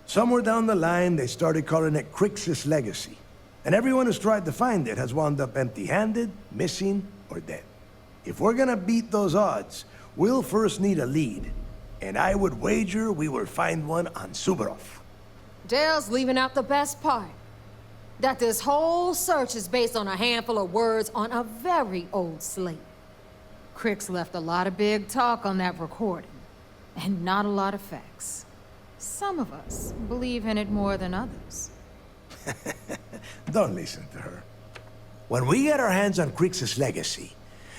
Somewhere down the line, they started calling it Crix's legacy. And everyone who's tried to find it has wound up empty-handed, missing, or dead. If we're gonna beat those odds, we'll first need a lead. And I would wager we will find one on Suvorov. Dale's leaving out the best part. That this whole search is based on a handful of words on a very old slate. Crix left a lot of big talk on that recording, and not a lot of facts. Some of us believe in it more than others. Don't listen to her. When we get our hands on Krix's legacy,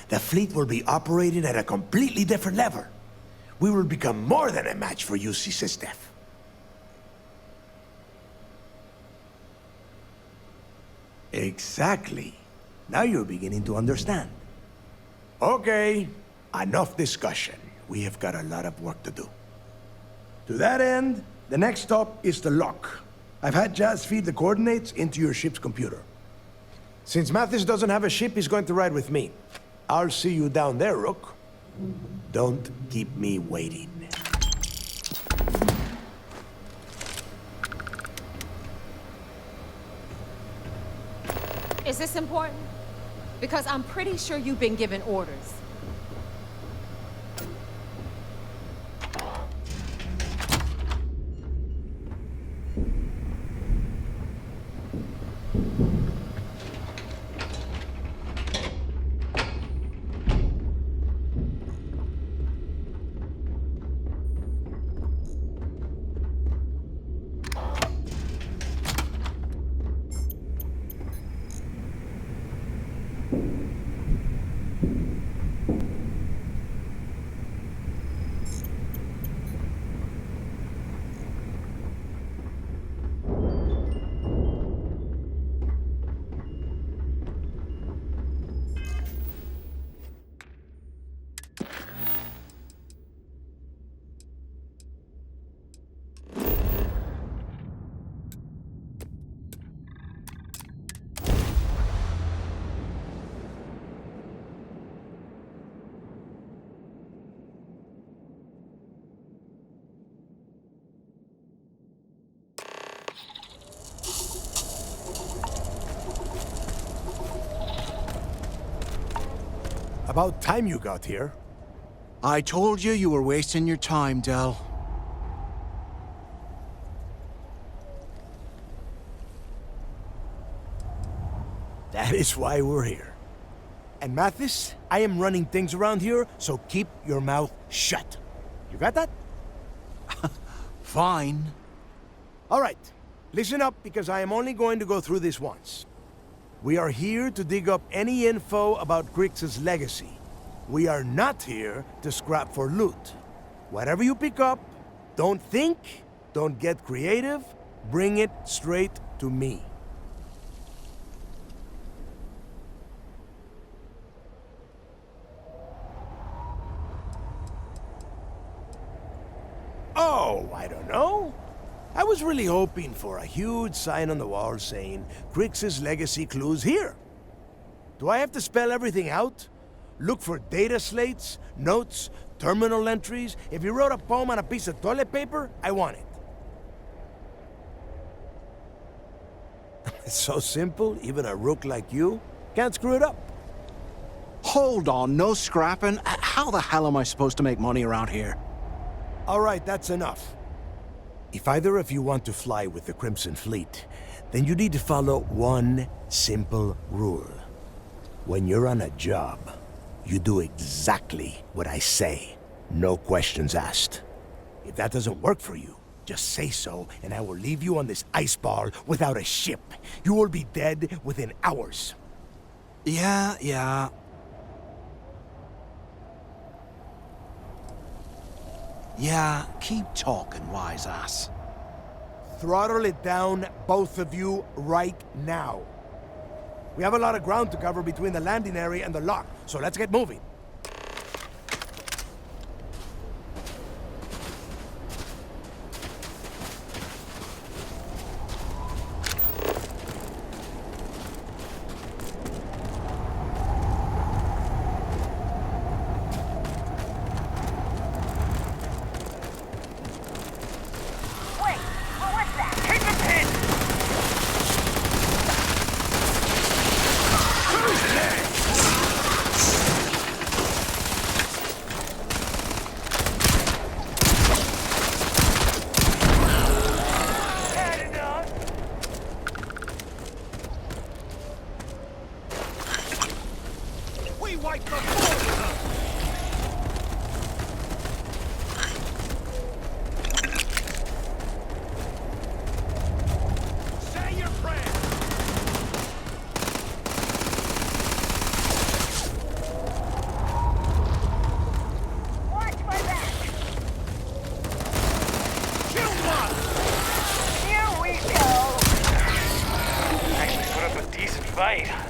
the fleet will be operating at a completely different level. We will become more than a match for UC Systef. Exactly. Now you're beginning to understand. Okay, enough discussion. We have got a lot of work to do. To that end, the next stop is the lock. I've had Jazz feed the coordinates into your ship's computer. Since Mathis doesn't have a ship, he's going to ride with me. I'll see you down there, Rook. Don't keep me waiting. Is this important? Because I'm pretty sure you've been given orders. About time you got here. I told you you were wasting your time, Del. That is why we're here. And Mathis, I am running things around here, so keep your mouth shut. You got that? Fine. All right, listen up because I am only going to go through this once. We are here to dig up any info about Krix's legacy. We are not here to scrap for loot. Whatever you pick up, don't think, don't get creative, bring it straight to me. Oh, I don't know. I was really hoping for a huge sign on the wall saying, Krix's legacy clues here. Do I have to spell everything out? Look for data slates, notes, terminal entries? If you wrote a poem on a piece of toilet paper, I want it. It's so simple, even a rook like you can't screw it up. Hold on, no scrapping. How the hell am I supposed to make money around here? All right, that's enough. If either of you want to fly with the Crimson Fleet, then you need to follow one simple rule. When you're on a job, you do exactly what I say. No questions asked. If that doesn't work for you, just say so, and I will leave you on this ice ball without a ship. You will be dead within hours. Yeah. Yeah, keep talking, wise ass. Throttle it down, both of you, right now. We have a lot of ground to cover between the landing area and the lock, so let's get moving. fight.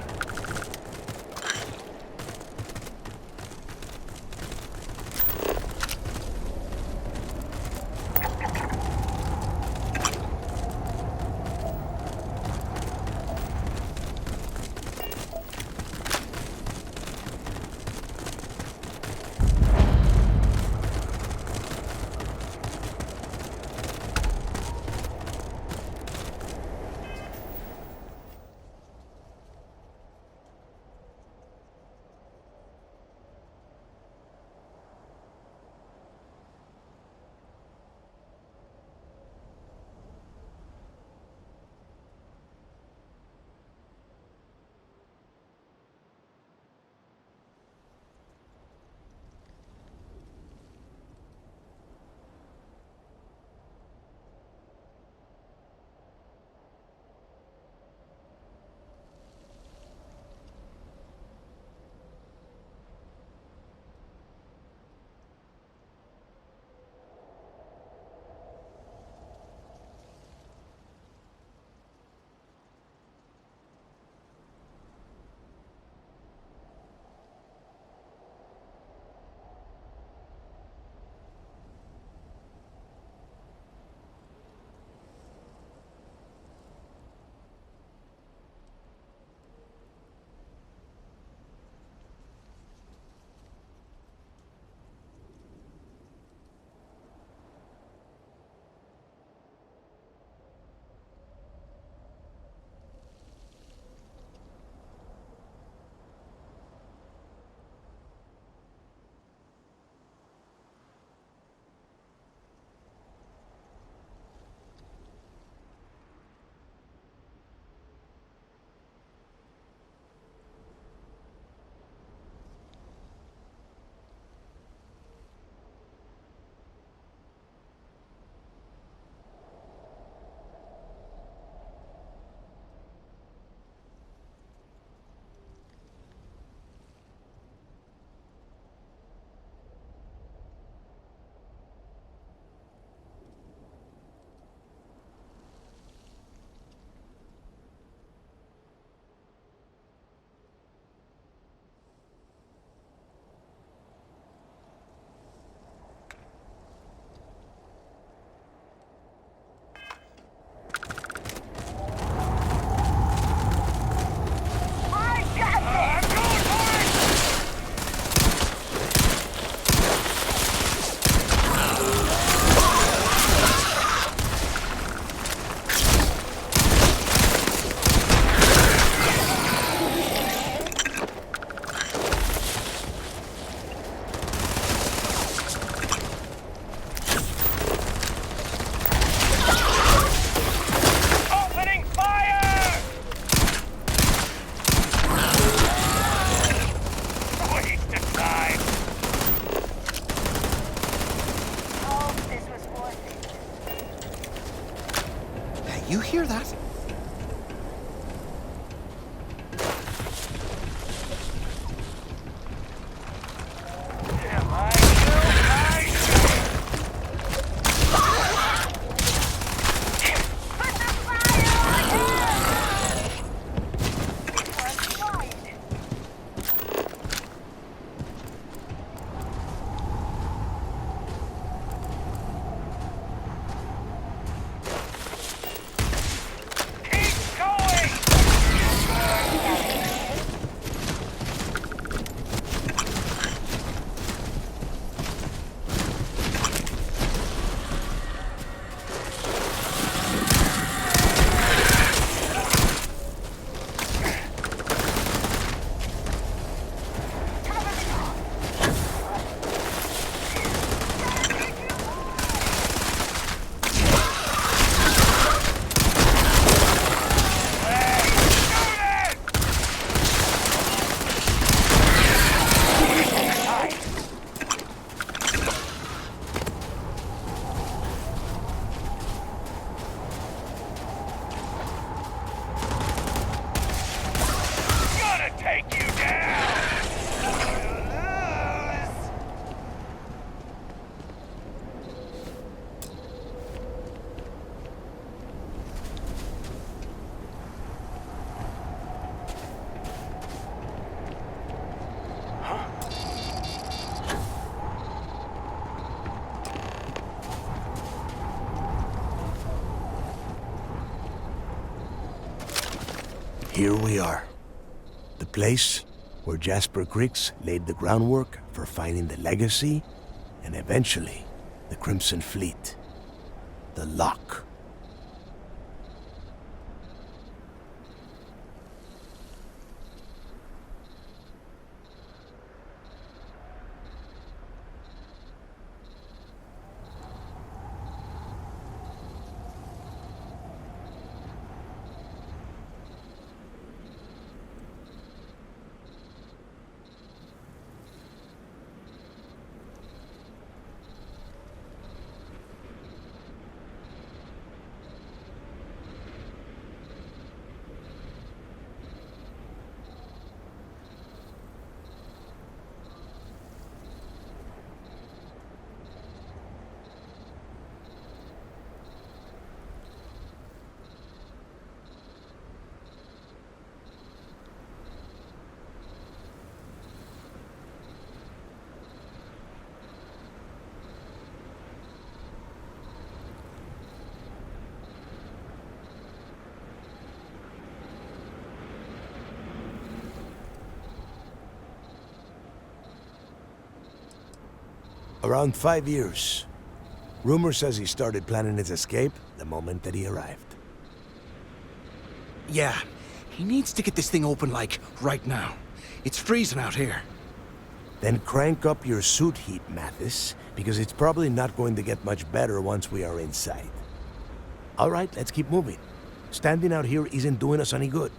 You hear that? Here we are. The place where Jasper Griggs laid the groundwork for finding the Legacy and eventually the Crimson Fleet. The Lock. Around 5 years. Rumor says he started planning his escape the moment that he arrived. Yeah, he needs to get this thing open, like, right now. It's freezing out here. Then crank up your suit heat, Mathis, because it's probably not going to get much better once we are inside. All right, let's keep moving. Standing out here isn't doing us any good.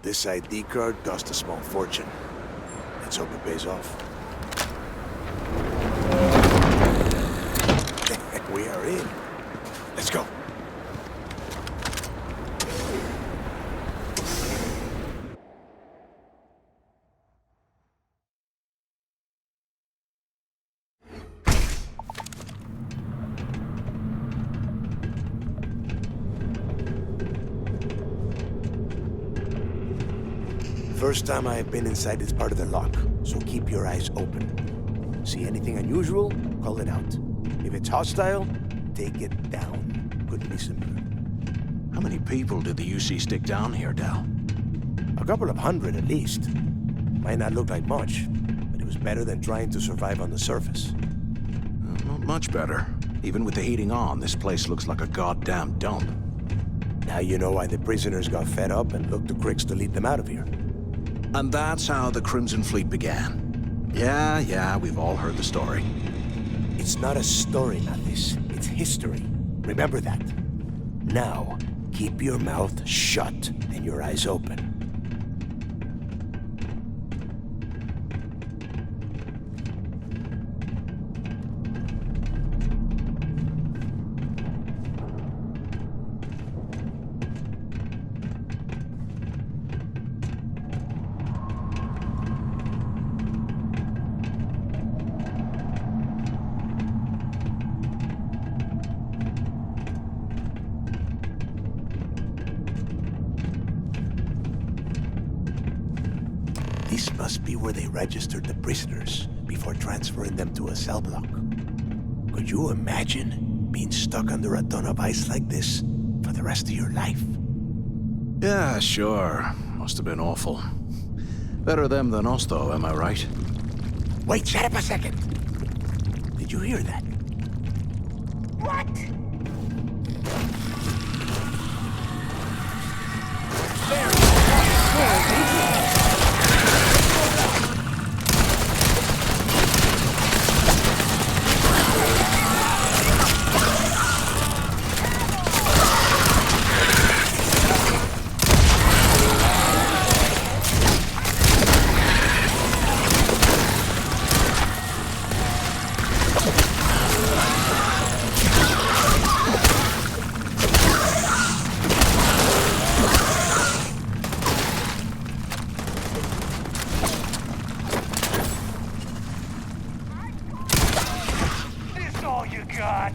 This ID card cost a small fortune. Let's hope it pays off. We are in. Let's go. First time I have been inside this part of the lock, so keep your eyes open. See anything unusual, call it out. If it's hostile, take it down. Couldn't be simpler. How many people did the UC stick down here, Dal? A couple of hundred at least. Might not look like much, but it was better than trying to survive on the surface. Not much better. Even with the heating on, this place looks like a goddamn dump. Now you know why the prisoners got fed up and looked to Griggs to lead them out of here. And that's how the Crimson Fleet began. Yeah, we've all heard the story. It's not a story, Mathis. It's history. Remember that. Now, keep your mouth shut and your eyes open. This must be where they registered the prisoners before transferring them to a cell block. Could you imagine being stuck under a ton of ice like this for the rest of your life? Yeah, sure. Must have been awful. Better them than us, though, am I right? Wait, shut up a second. Did you hear that? What? God!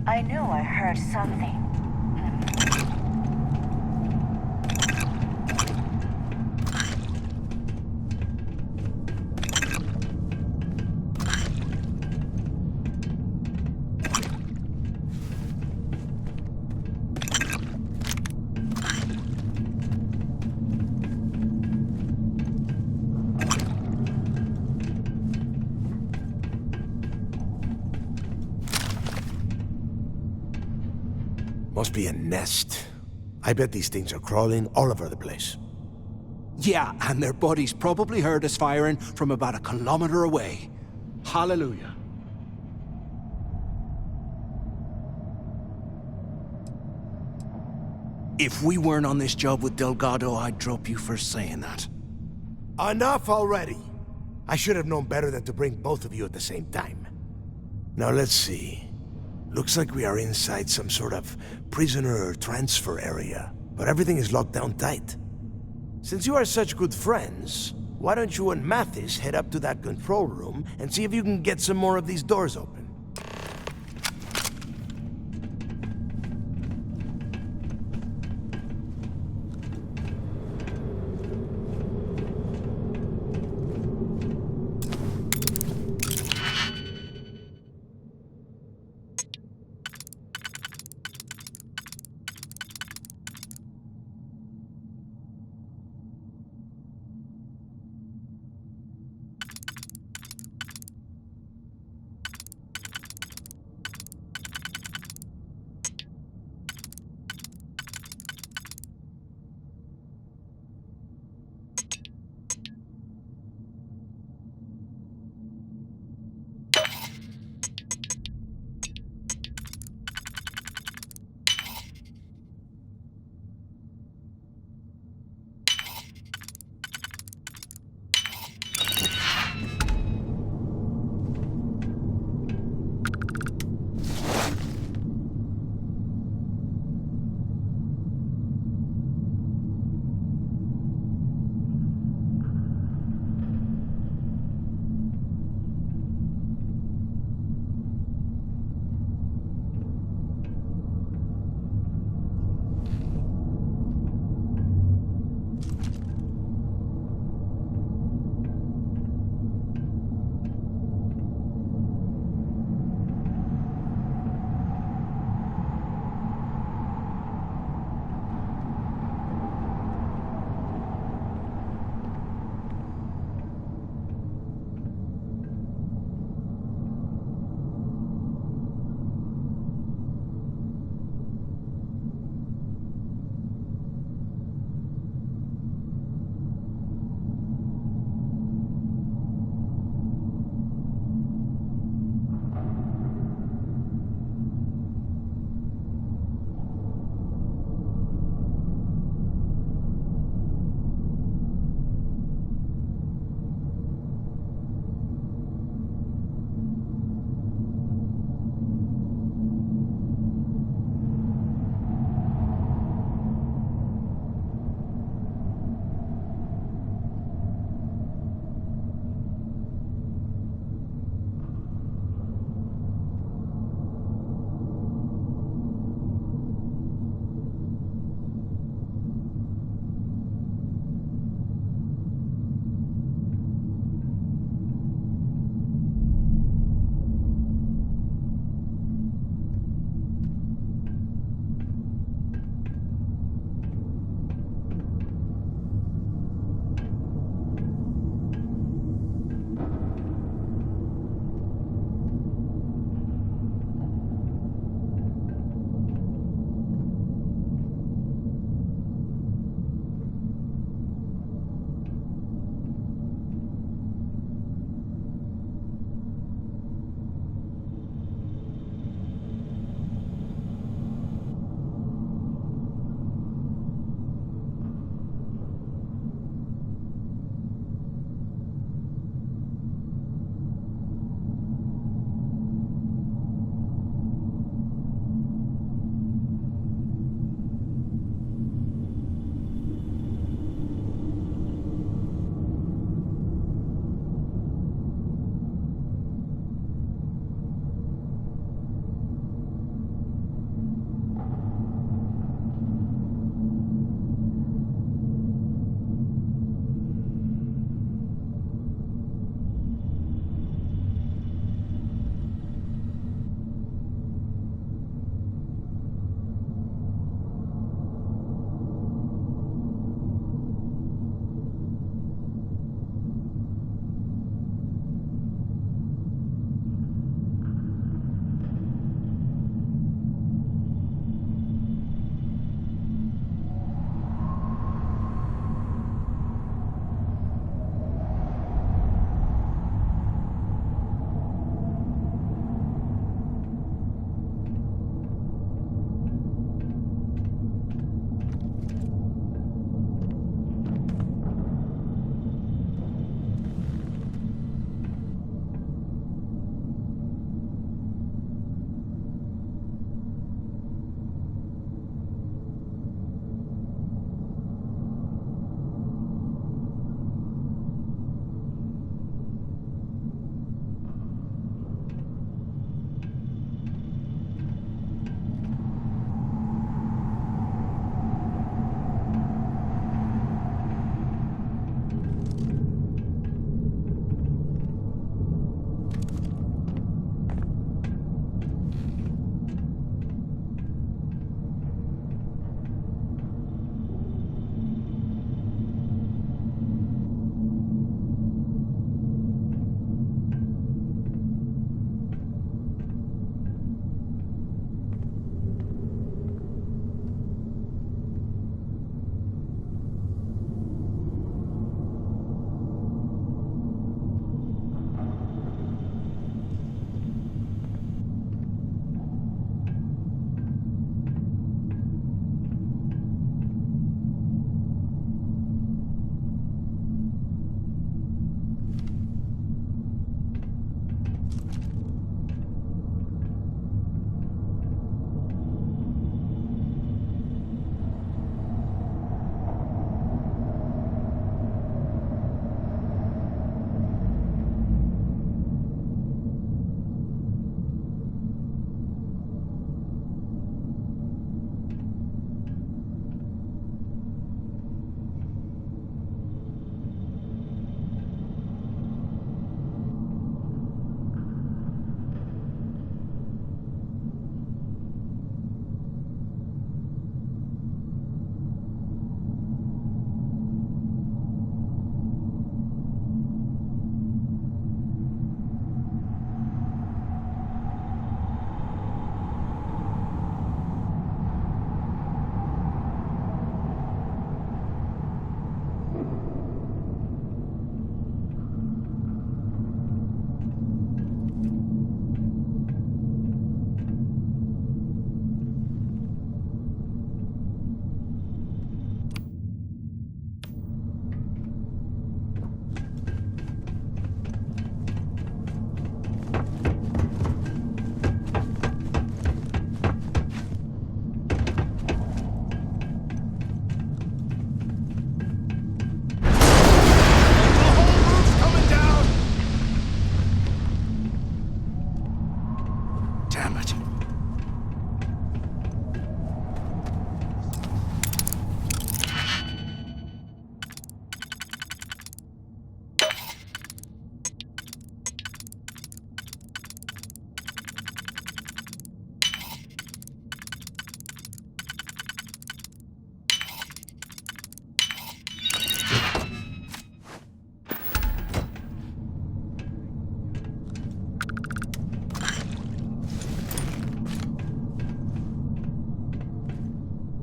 I knew I heard something. Must be a nest. I bet these things are crawling all over the place. Yeah, and their buddies probably heard us firing from about a kilometer away. Hallelujah. If we weren't on this job with Delgado, I'd drop you for saying that. Enough already! I should have known better than to bring both of you at the same time. Now let's see. Looks like we are inside some sort of prisoner transfer area, but everything is locked down tight. Since you are such good friends, why don't you and Mathis head up to that control room and see if you can get some more of these doors open?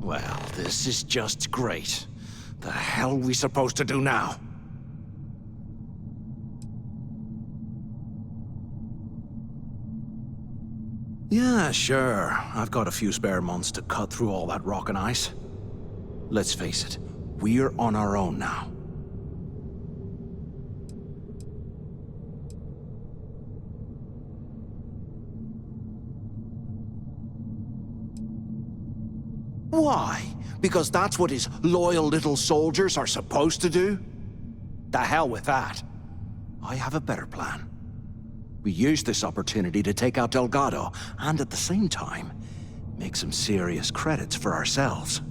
Well, this is just great. The hell are we supposed to do now? Yeah, sure. I've got a few spare months to cut through all that rock and ice. Let's face it, we're on our own now. Why? Because that's what his loyal little soldiers are supposed to do? The hell with that. I have a better plan. We use this opportunity to take out Delgado, and at the same time, make some serious credits for ourselves.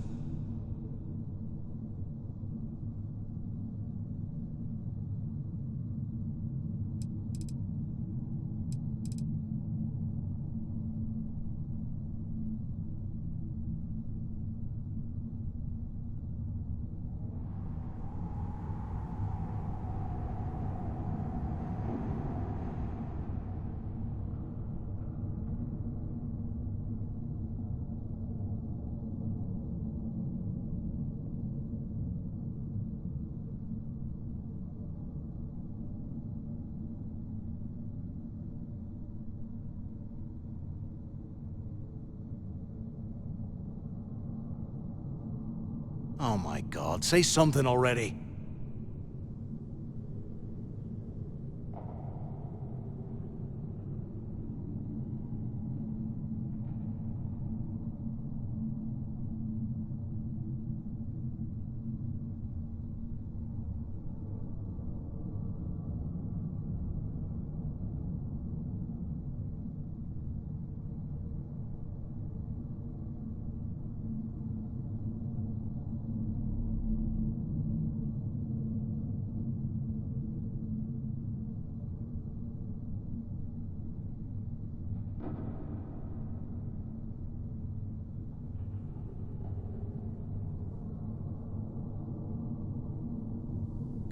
Oh my God, say something already.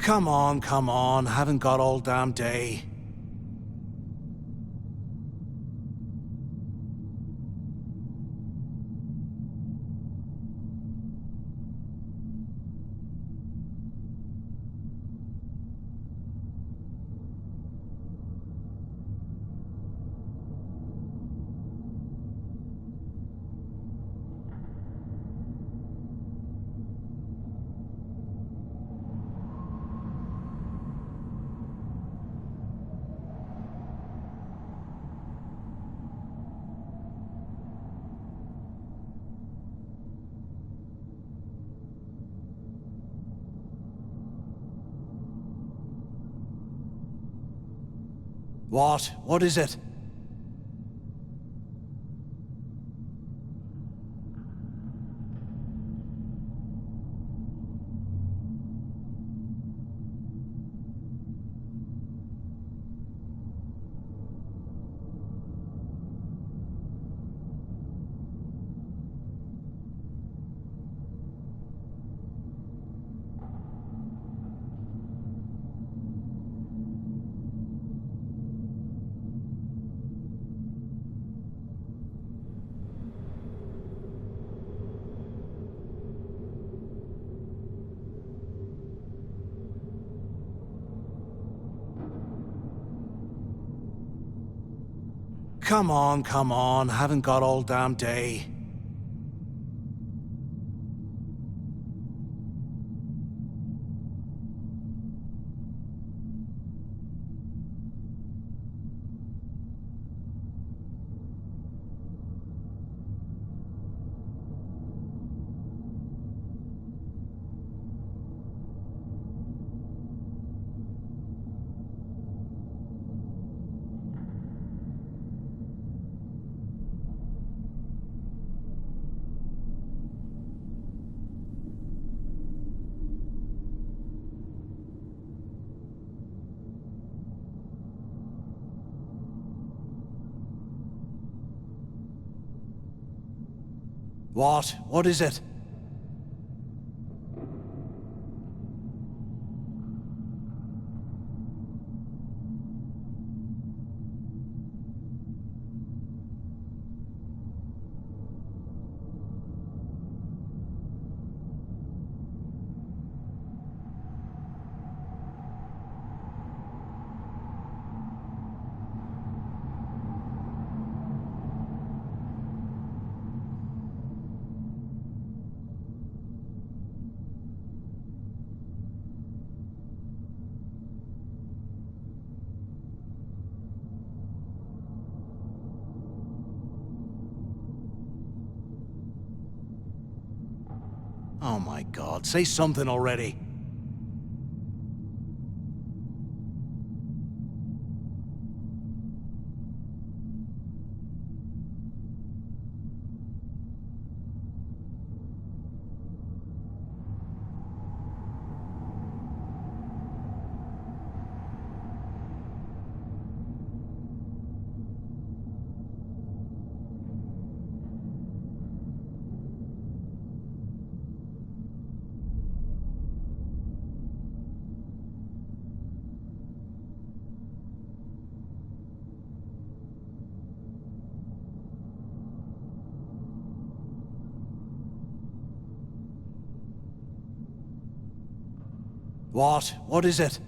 Come on, haven't got all damn day. What? What is it? Come on, haven't got all damn day. What? What is it? Oh my God, say something already. What? What is it?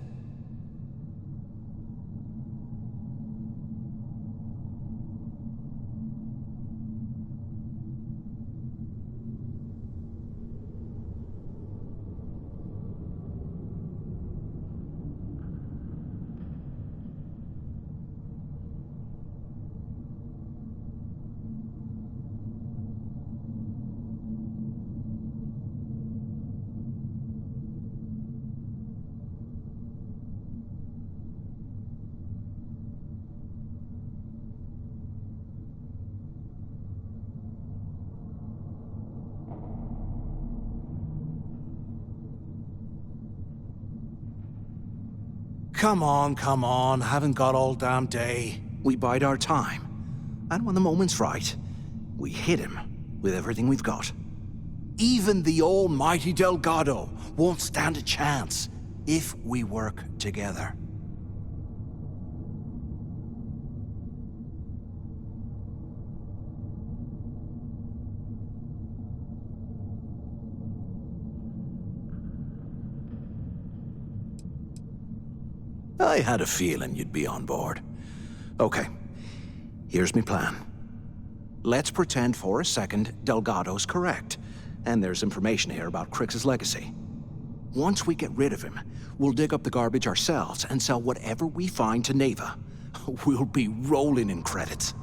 Come on, haven't got all damn day. We bide our time. And when the moment's right, we hit him with everything we've got. Even the almighty Delgado won't stand a chance. if we work together. I had a feeling you'd be on board. Okay, here's my plan. Let's pretend for a second Delgado's correct, and there's information here about Kryx's legacy. Once we get rid of him, we'll dig up the garbage ourselves and sell whatever we find to Neva. We'll be rolling in credits.